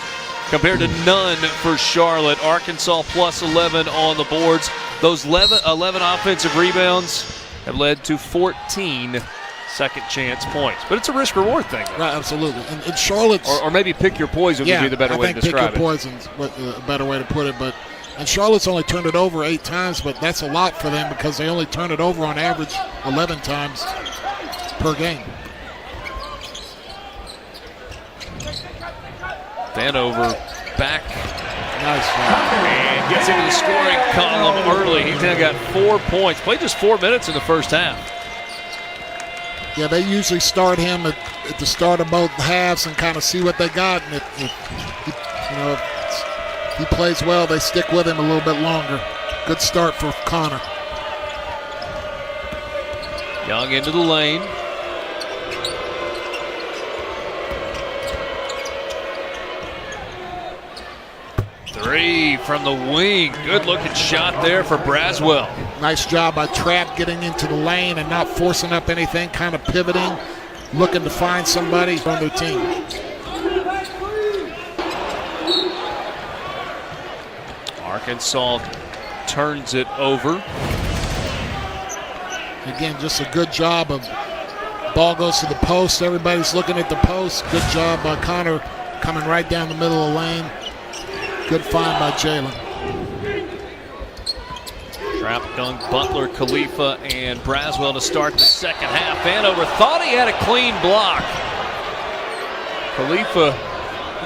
compared to none for Charlotte. Arkansas plus 11 on the boards. Those 11 offensive rebounds have led to 14 second chance points. But it's a risk-reward thing. Right, absolutely. And Charlotte's... Or maybe pick your poison would be the better way to describe it. I think pick your poison's a better way to put it. And Charlotte's only turned it over 8 times, but that's a lot for them because they only turn it over on average 11 times per game. Vanover back. Nice job. And gets into the scoring column early. He's now got 4 points. Played just 4 minutes in the first half. Yeah, they usually start him at the start of both halves and kind of see what they got. And if he plays well, they stick with him a little bit longer. Good start for Connor. Young into the lane. Three from the wing. Good looking shot there for Braswell. Nice job by Trapp getting into the lane and not forcing up anything, kind of pivoting, looking to find somebody on their team. Arkansas turns it over. Again, just a good job of ball goes to the post. Everybody's looking at the post. Good job by Connor coming right down the middle of the lane. Good find by Jalen. Trapp, Dunk, Butler, Khalifa, and Braswell to start the second half. Vanover thought he had a clean block. Khalifa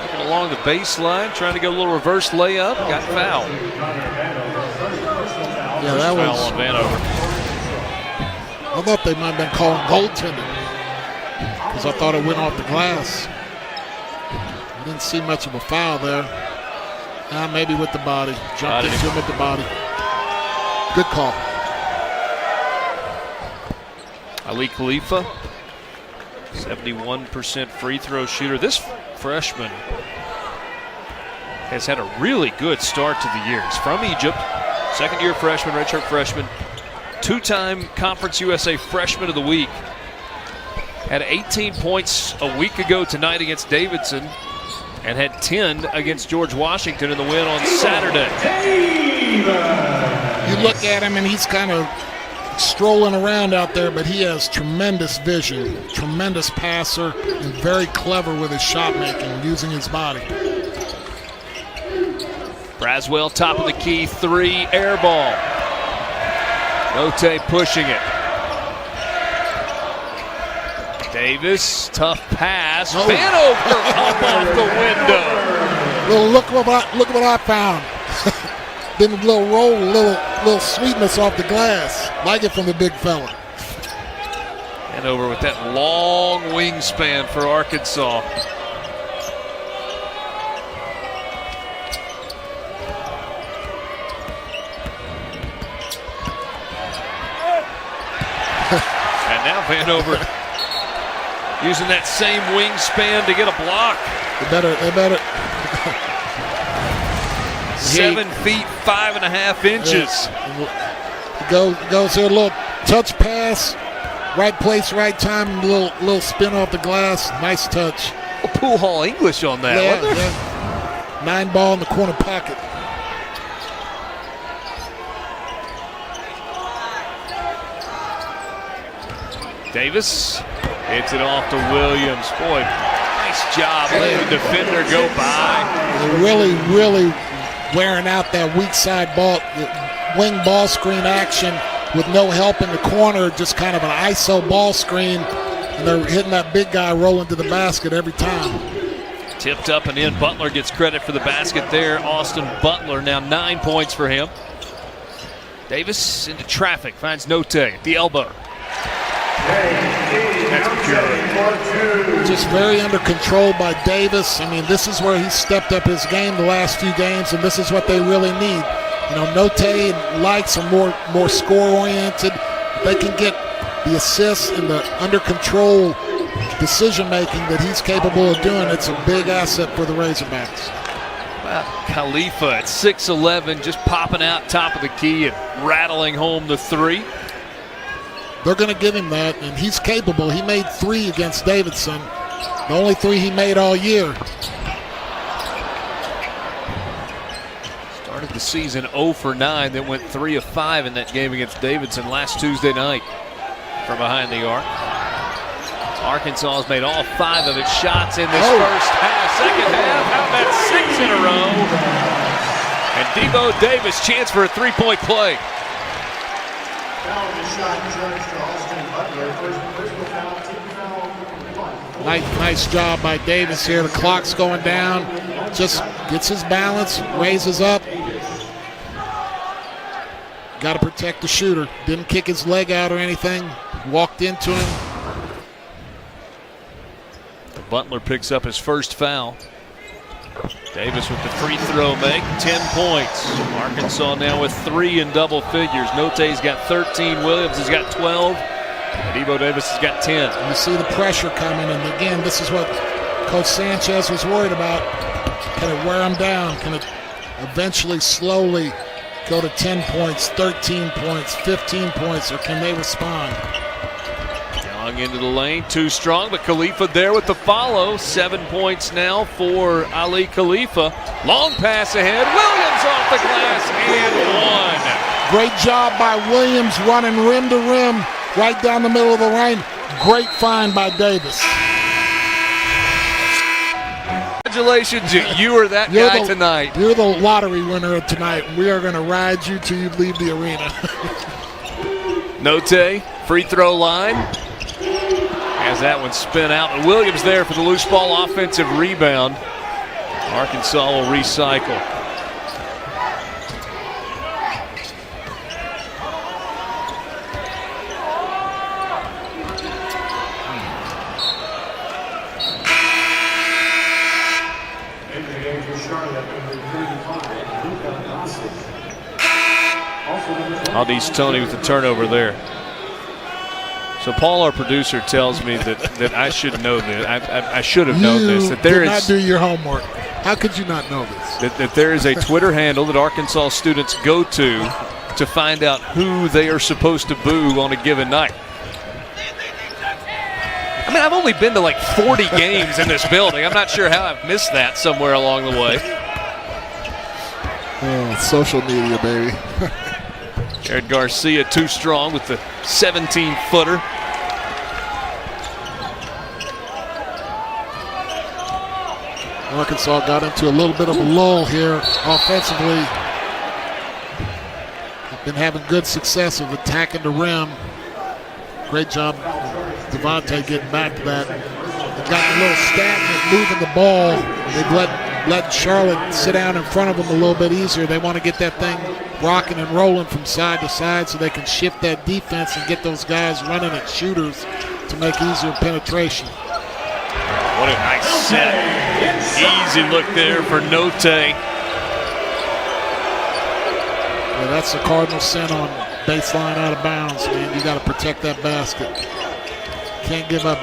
looking along the baseline, trying to get a little reverse layup. Got fouled. Yeah, that was foul on Vanover. I thought they might have been calling goaltending because I thought it went off the glass. I didn't see much of a foul there. Maybe with the body. Jumped into him with the body. Good call. Ali Khalifa, 71% free throw shooter. This freshman has had a really good start to the year. He's from Egypt, second-year freshman, redshirt freshman, 2-time Conference USA Freshman of the Week. Had 18 points a week ago tonight against Davidson, and had 10 against George Washington in the win on Saturday. You look at him and he's kind of strolling around out there, but he has tremendous vision, tremendous passer, and very clever with his shot making, using his body. Braswell, top of the key, 3, air ball. Note pushing it. Davis, tough pass. Vanover up off the window. Well, look what I found. Then a little roll, a little sweetness off the glass. Like it from the big fella. Vanover with that long wingspan for Arkansas. And now Vanover using that same wingspan to get a block. They better. 7 feet 5.5 inches. Goes here, a little touch pass, right place, right time, little spin off the glass. Nice touch. Pool hall English on that. Yeah. 9 ball in the corner pocket. Davis hits it off to Williams. Boy, nice job letting the defender go by. Really wearing out that weak side ball, wing ball screen action with no help in the corner, just kind of an ISO ball screen, and they're hitting that big guy rolling to the basket every time. Tipped up and in. Butler gets credit for the basket there. Austin Butler, now 9 points for him. Davis into traffic, finds Note at the elbow. That's pure. Just very under control by Davis. I mean, this is where he stepped up his game the last few games, and this is what they really need. You know, Note and Likes are more score-oriented. If they can get the assists and the under control decision-making that he's capable of doing, it's a big asset for the Razorbacks. Well, Khalifa at 6'11", just popping out top of the key and rattling home the 3. They're going to give him that, and he's capable. He made 3 against Davidson, the only 3 he made all year. Started the season 0 for 9, then went 3 of 5 in that game against Davidson last Tuesday night from behind the arc. Arkansas has made all 5 of its shots in this first half. Second half, how about 6 in a row? And Devo Davis, chance for a 3-point play. Nice job by Davis here. The clock's going down. Just gets his balance, raises up. Got to protect the shooter. Didn't kick his leg out or anything. Walked into him. Butler picks up his first foul. Davis with the free throw make, 10 points. Arkansas now with 3 in double figures. Note's got 13, Williams has got 12, and Devo Davis has got 10. You see the pressure coming, and again, this is what Coach Sanchez was worried about. Can it wear him down? Can it eventually slowly go to 10 points, 13 points, 15 points, or can they respond? Young into the lane, too strong, but Khalifa there with the follow. 7 points now for Ali Khalifa. Long pass ahead, Williams off the glass and 1. Great job by Williams running rim to rim, right down the middle of the lane. Great find by Davis. Congratulations, you are that guy tonight. You're the lottery winner tonight. We are going to ride you till you leave the arena. Note, free throw line. Has that one spin out. And Williams there for the loose ball offensive rebound. Arkansas will recycle. Aldis Toney with the turnover there. So Paul, our producer, tells me that I should know this. I should have known this. That there did not do your homework. How could you not know this? That there is a Twitter handle that Arkansas students go to find out who they are supposed to boo on a given night. I mean, I've only been to like 40 games in this building. I'm not sure how I've missed that somewhere along the way. Oh, social media, baby. Jared Garcia too strong with the 17-footer. Arkansas got into a little bit of a lull here offensively. They've been having good success of attacking the rim. Great job, Devontae, getting back to that. They've gotten a little stagnant moving the ball. They've let Charlotte sit down in front of them a little bit easier. They want to get that thing rocking and rolling from side to side so they can shift that defense and get those guys running at shooters to make easier penetration. What a nice set. Easy look there for Note. Yeah, that's the cardinal sin on baseline out of bounds, man. You got to protect that basket. Can't give up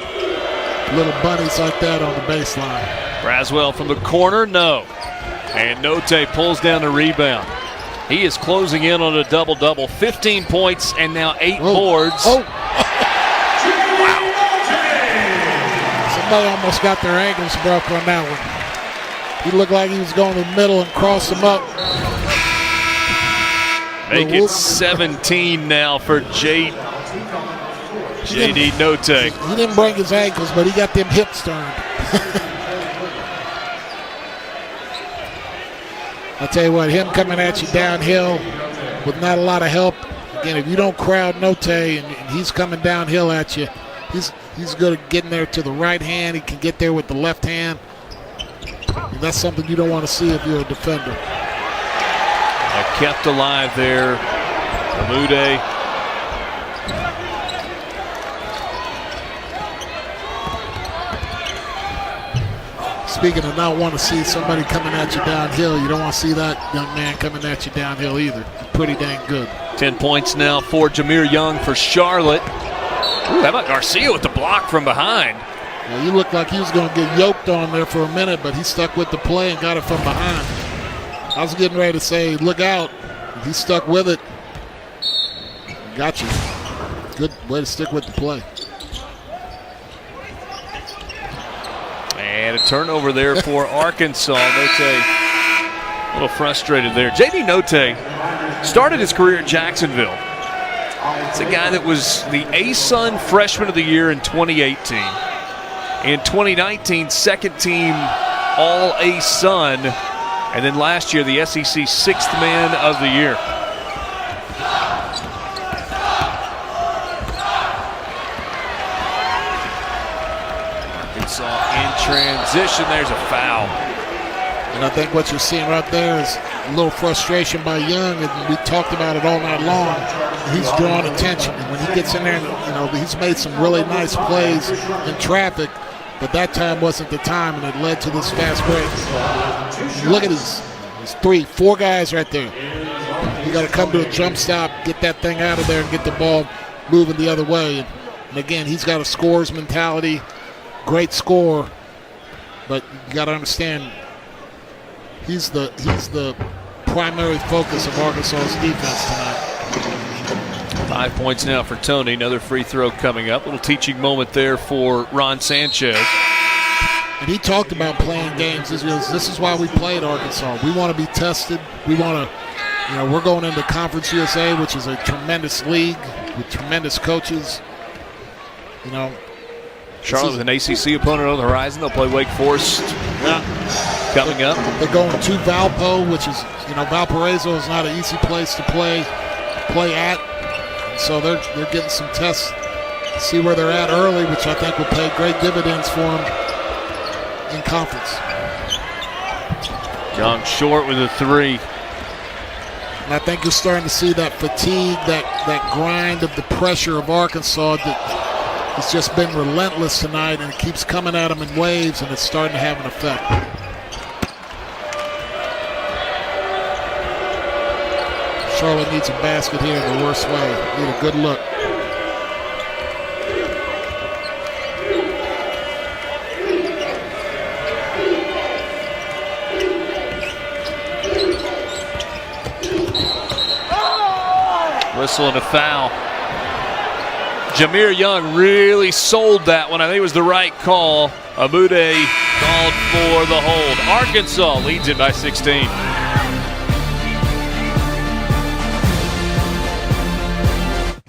little bunnies like that on the baseline. Braswell from the corner, no. And Note pulls down the rebound. He is closing in on a double-double. 15 points and now 8 boards. Oh. Wow. Somebody almost got their ankles broke on that one. He looked like he was going to the middle and cross them up. Make it 17 now for JD Note. He didn't break his ankles, but he got them hips turned. I'll tell you what, him coming at you downhill with not a lot of help. Again, if you don't crowd Note and he's coming downhill at you, he's good at getting there to the right hand. He can get there with the left hand. And that's something you don't want to see if you're a defender. Kept alive there, Amude. Speaking of not want to see somebody coming at you downhill, you don't want to see that young man coming at you downhill either. Pretty dang good. 10 points now for Jameer Young for Charlotte. Ooh, how about Garcia with the block from behind? Well, you looked like he was going to get yoked on there for a minute, but he stuck with the play and got it from behind. I was getting ready to say, look out. He stuck with it. Got you. Good way to stick with the play. And a turnover there for Arkansas. Note a little frustrated there. JD Note started his career at Jacksonville. It's a guy that was the ASUN Freshman of the Year in 2018. In 2019, second team All-ASUN. And then last year, the SEC Sixth Man of the Year. Arkansas in transition. There's a foul. And I think what you're seeing right there is a little frustration by Young, and we talked about it all night long. He's drawing attention, and when he gets in there, he's made some really nice plays in traffic, but that time wasn't the time, and it led to this fast break. Look at these 4 guys right there. You got to come to a jump stop, get that thing out of there, and get the ball moving the other way. And again, he's got a scorer's mentality, great scorer, but you got to understand he's the primary focus of Arkansas's defense tonight. 5 points now for Tony. Another free throw coming up. Little teaching moment there for Ron Sanchez. And he talked about playing games. This is why we play at Arkansas. We want to be tested. We want to, we're going into Conference USA, which is a tremendous league with tremendous coaches. Charlotte with an ACC opponent on the horizon. They'll play Wake Forest coming up. They're going to Valpo, which is, Valparaiso is not an easy place to play at. And so they're getting some tests to see where they're at early, which I think will pay great dividends for them in conference. Young short with a 3. And I think you're starting to see that fatigue, that grind of the pressure of Arkansas that has just been relentless tonight, and it keeps coming at them in waves, and it's starting to have an effect. Charlotte needs a basket here in the worst way. Need a good look. Whistle and a foul. Jameer Young really sold that one. I think it was the right call. Amude called for the hold. Arkansas leads it by 16.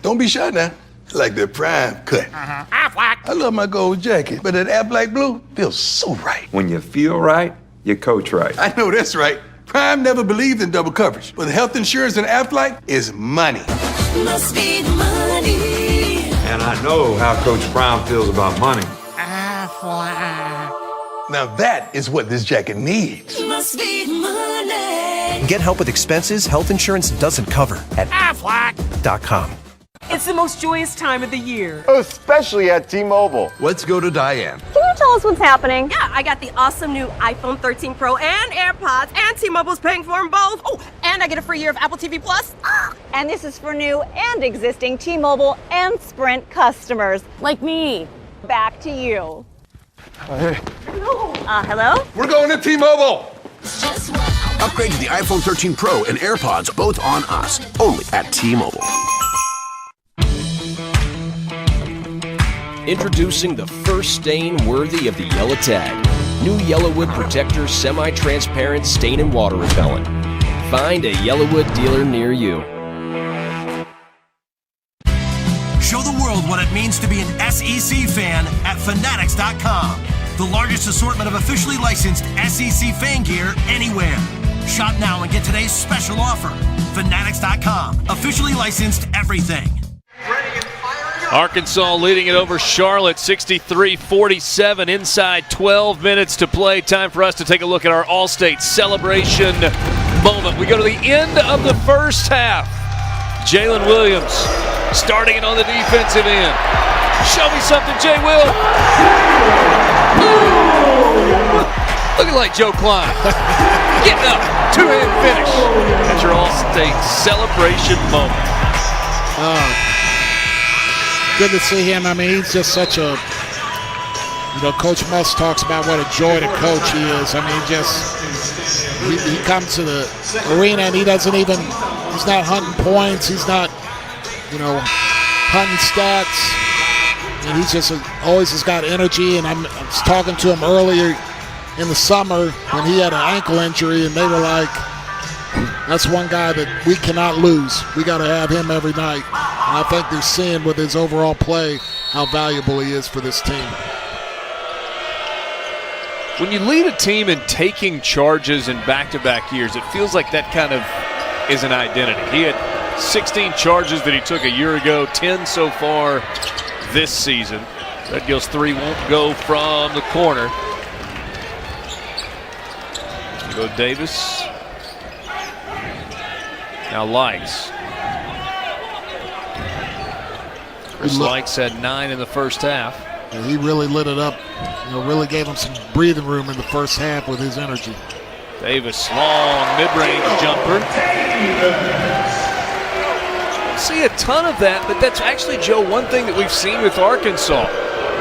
Don't be shy now. I like that prime cut. I love my gold jacket, but that Aflac blue feels so right. When you feel right, you coach right. I know that's right. Prime never believed in double coverage, but health insurance and Aflac is money. Must be the money. And I know how Coach Prime feels about money. Now that is what this jacket needs. Must be the money. Get help with expenses health insurance doesn't cover at Aflac.com. It's the most joyous time of the year. Especially at T-Mobile. Let's go to Diane. Can you tell us what's happening? Yeah, I got the awesome new iPhone 13 Pro and AirPods, and T-Mobile's paying for them both. Oh, and I get a free year of Apple TV Plus. And this is for new and existing T-Mobile and Sprint customers. Like me. Back to you. Hey. Hello? We're going to T-Mobile. Upgrade to the iPhone 13 Pro and AirPods, both on us. Only at T-Mobile. Introducing the first stain worthy of the yellow tag. New Yellowwood Protector semi-transparent stain and water repellent. Find a Yellowwood dealer near you. Show the world what it means to be an SEC fan at Fanatics.com. The largest assortment of officially licensed SEC fan gear anywhere. Shop now and get today's special offer. Fanatics.com. Officially licensed everything. Arkansas leading it over Charlotte 63-47. Inside 12 minutes to play. Time for us to take a look at our All-State celebration moment. We go to the end of the first half. Jalen Williams starting it on the defensive end. Show me something, Jay Will. Looking like Joe Klein. Getting up. Two-hand finish. That's your All-State celebration moment. Good to see him. I mean, he's just such a, Coach Muss talks about what a joy to coach he is. I mean, he comes to the arena and he's not hunting points. He's not, hunting stats. And he's just always has got energy. And I was talking to him earlier in the summer when he had an ankle injury, and they were like, that's one guy that we cannot lose. We got to have him every night. And I think they're seeing with his overall play how valuable he is for this team. When you lead a team in taking charges in back-to-back years, it feels like that kind of is an identity. He had 16 charges that he took a year ago, 10 so far this season. Red Gills 3 won't go from the corner. Go Davis. Now Likes. Chris Likes had 9 in the first half. And he really lit it up. Really gave him some breathing room in the first half with his energy. Davis, long mid-range jumper. See a ton of that, but that's actually, Joe, one thing that we've seen with Arkansas.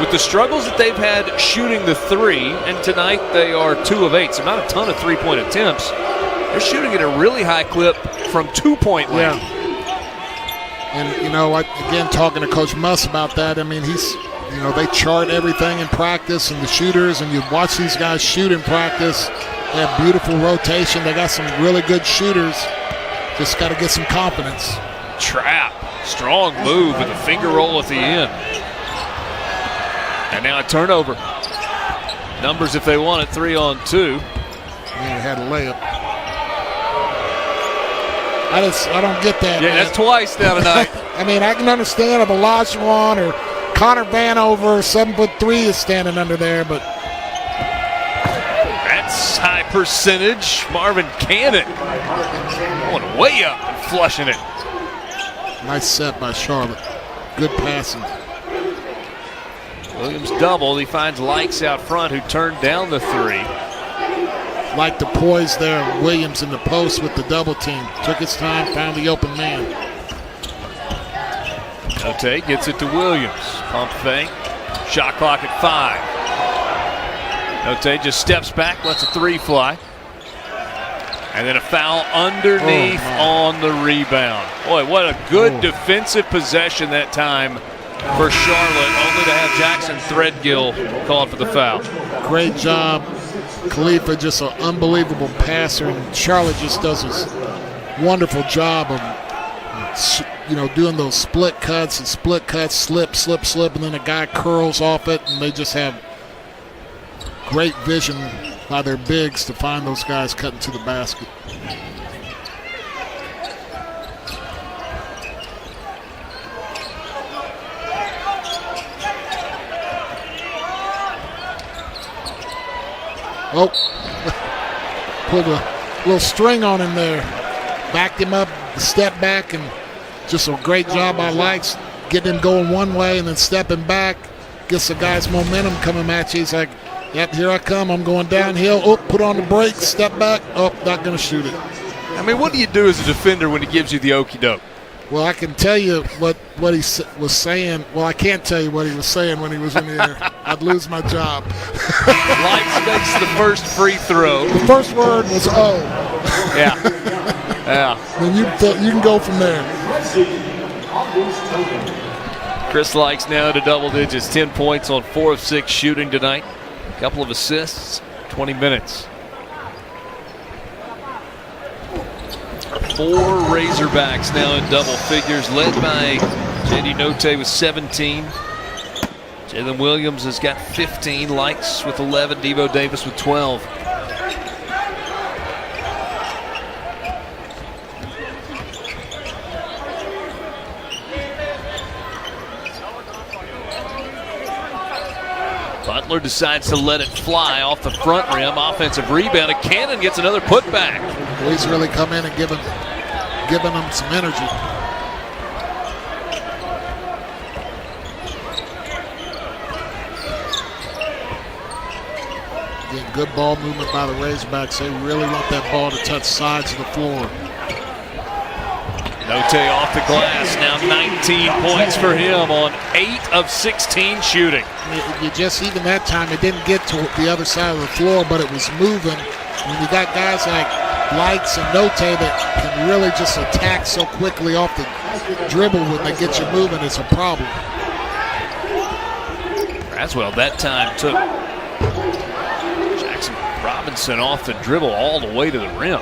With the struggles that they've had shooting the three, and tonight they are 2 of 8, so not a ton of three-point attempts. They're shooting at a really high clip from 2-point range. Yeah. And, again, talking to Coach Muss about that, I mean, they chart everything in practice and the shooters, and you watch these guys shoot in practice. They have beautiful rotation. They got some really good shooters. Just got to get some confidence. Trap. Strong move with a finger roll at the end. And now a turnover. Numbers if they want it, 3-on-2. Yeah, had a layup. I don't get that. Yeah, man. That's twice now tonight. I mean, I can understand if Olajuwon or Connor Vanover, 7'3", is standing under there, but that's high percentage. Marvin Cannon going way up and flushing it. Nice set by Charlotte. Good passing. Williams doubled. He finds Likes out front, who turned down the three. Like the poise there, Williams in the post with the double team. Took his time, found the open man. Note gets it to Williams. Pump fake. Shot clock at 5. Note just steps back, lets a three fly. And then a foul underneath on the rebound. Boy, what a good defensive possession that time for Charlotte, only to have Jackson Threadgill called for the foul. Great job. Khalifa, just an unbelievable passer, and Charlotte just does this wonderful job of doing those split cuts, slip, and then a guy curls off it, and they just have great vision by their bigs to find those guys cutting to the basket. Oh, pulled a little string on him there. Backed him up, step back, and just a great job by Likes getting him going one way and then stepping back. Gets the guy's momentum coming at you. He's like, yep, here I come. I'm going downhill. Oh, put on the brakes, step back. Oh, not going to shoot it. I mean, what do you do as a defender when he gives you the okie doke? Well, I can tell you what he was saying. Well, I can't tell you what he was saying when he was in the air. I'd lose my job. Likes makes the first free throw. The first word was "oh." Yeah. Yeah. Then you can go from there. Chris Likes now to double digits, 10 points on 4 of 6 shooting tonight. A couple of assists, 20 minutes. 4 Razorbacks now in double figures, led by J.D. Notae with 17. Jalen Williams has got 15, Likes with 11, Devo Davis with 12. Butler decides to let it fly off the front rim. Offensive rebound. And Cannon gets another putback. Well, he's really come in and given them some energy. Again, good ball movement by the Razorbacks. They really want that ball to touch sides of the floor. Notae off the glass, now 19 points for him on 8 of 16 shooting. You just, even that time, it didn't get to the other side of the floor, but it was moving. When you got guys like Likes and Notae that can really just attack so quickly off the dribble when they get you moving, it's a problem. Braswell that time took Jackson Robinson off the dribble all the way to the rim.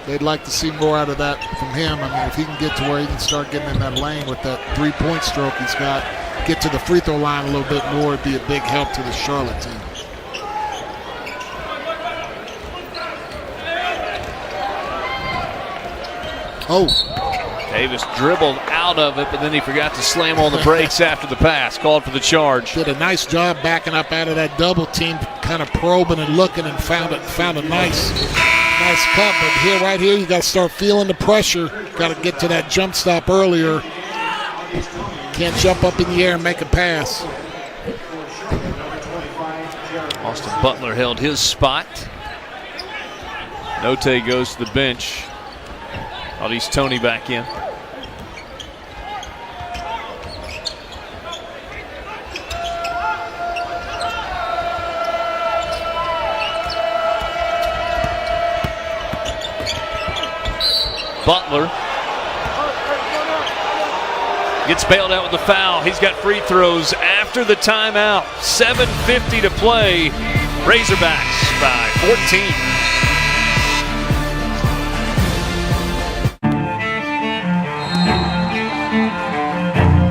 They'd like to see more out of that from him. I mean, if he can get to where he can start getting in that lane with that three-point stroke he's got, get to the free throw line a little bit more, it'd be a big help to the Charlotte team. Oh. Davis dribbled out of it, but then he forgot to slam on the brakes after the pass. Called for the charge. Did a nice job backing up out of that double team, kind of probing and looking, and found a nice cut. But right here, you got to start feeling the pressure. Got to get to that jump stop earlier. Can't jump up in the air and make a pass. Austin Butler held his spot. Notae goes to the bench. Audie's Tony back in. Butler gets bailed out with the foul. He's got free throws after the timeout. 7:50 to play. Razorbacks by 14.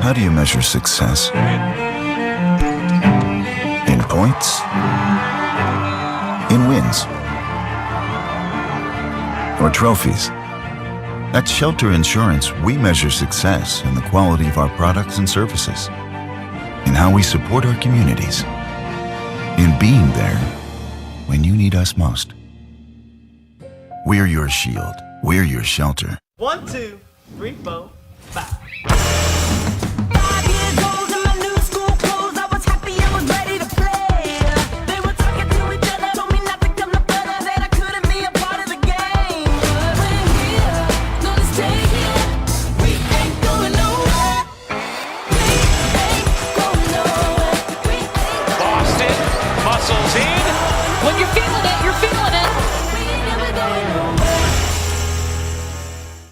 How do you measure success? In points? In wins? Or trophies? At Shelter Insurance, we measure success in the quality of our products and services, in how we support our communities, in being there when you need us most. We're your shield. We're your shelter. 1, 2, 3, 4, 5.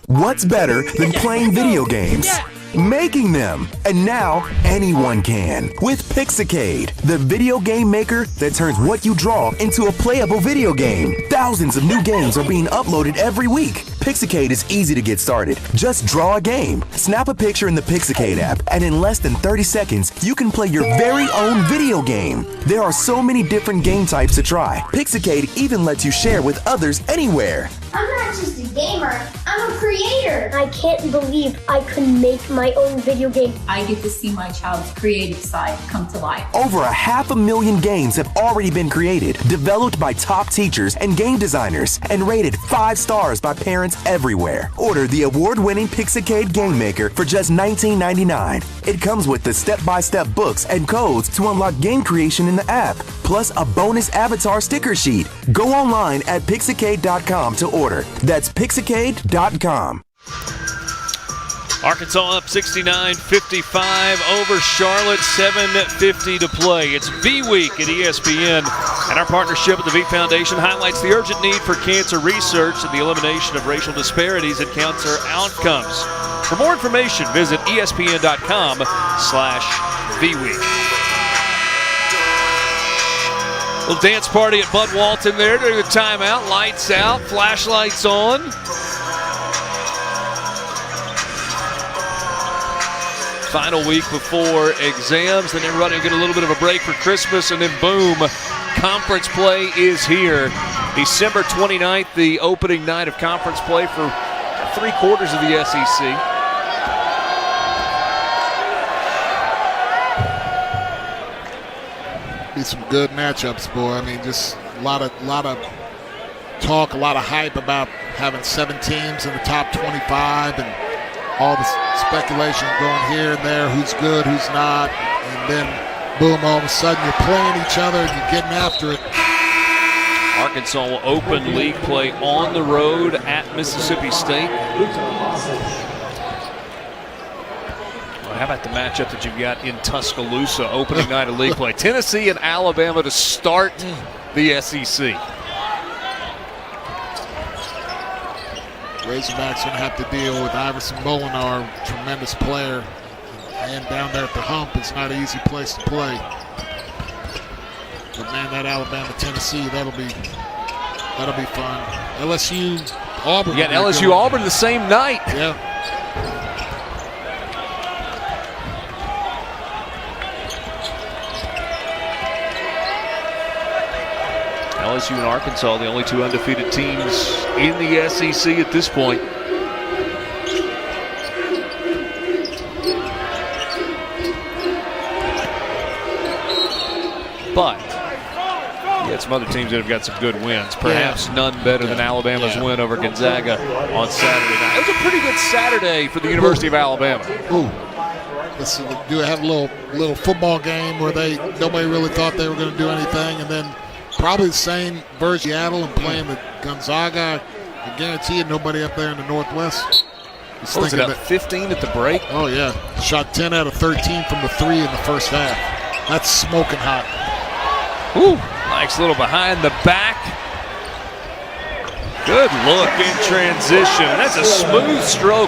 What's better than playing video games? Making them. And now, anyone can. With Pixicade, the video game maker that turns what you draw into a playable video game. Thousands of new games are being uploaded every week. Pixicade is easy to get started. Just draw a game, snap a picture in the Pixicade app, and in less than 30 seconds, you can play your very own video game. There are so many different game types to try. Pixicade even lets you share with others anywhere. I'm not just a gamer, I'm a creator. I can't believe I could make my own video game. I get to see my child's creative side come to life. Over 500,000 games have already been created, developed by top teachers and game designers, and rated 5 stars by parents everywhere. Order the award-winning Pixicade Game Maker for just $19.99. It comes with the step-by-step books and codes to unlock game creation in the app, plus a bonus avatar sticker sheet. Go online at Pixicade.com to order. That's Pixicade.com. Arkansas up 69-55 over Charlotte, 7:50 to play. It's V Week at ESPN, and our partnership with the V Foundation highlights the urgent need for cancer research and the elimination of racial disparities in cancer outcomes. For more information, visit ESPN.com/VWeek. Little dance party at Bud Walton there during the timeout. Lights out, flashlights on. Final week before exams, then everybody will get a little bit of a break for Christmas, and then boom, conference play is here. December 29th, the opening night of conference play for 3/4 of the SEC. Be some good matchups, boy. I mean, just a lot of talk, a lot of hype about having 7 teams in the top 25 and all the speculation going here and there, who's good, who's not, and then boom, all of a sudden you're playing each other and you're getting after it. Arkansas will open league play on the road at Mississippi State. How about the matchup that you've got in Tuscaloosa, opening night of league play? Tennessee and Alabama to start the SEC. Razorbacks going to have to deal with Iverson Molinar, tremendous player, and down there at the hump, it's not an easy place to play. But man, that Alabama-Tennessee, that'll be fun. LSU, Auburn. You got LSU, Auburn the same night. Yeah. LSU and Arkansas, the only 2 undefeated teams in the SEC at this point. But you had some other teams that have got some good wins. Perhaps none better than Alabama's win over Gonzaga on Saturday night. It was a pretty good Saturday for the University of Alabama. Ooh. Let's do have a little football game where nobody really thought they were going to do anything, and then probably the same version of Seattle and playing the Gonzaga. I guarantee you nobody up there in the Northwest is was it thinking up 15 at the break? Oh, yeah. Shot 10 out of 13 from the 3 in the first half. That's smoking hot. Ooh, nice little behind the back. Good look in transition. That's a smooth stroke.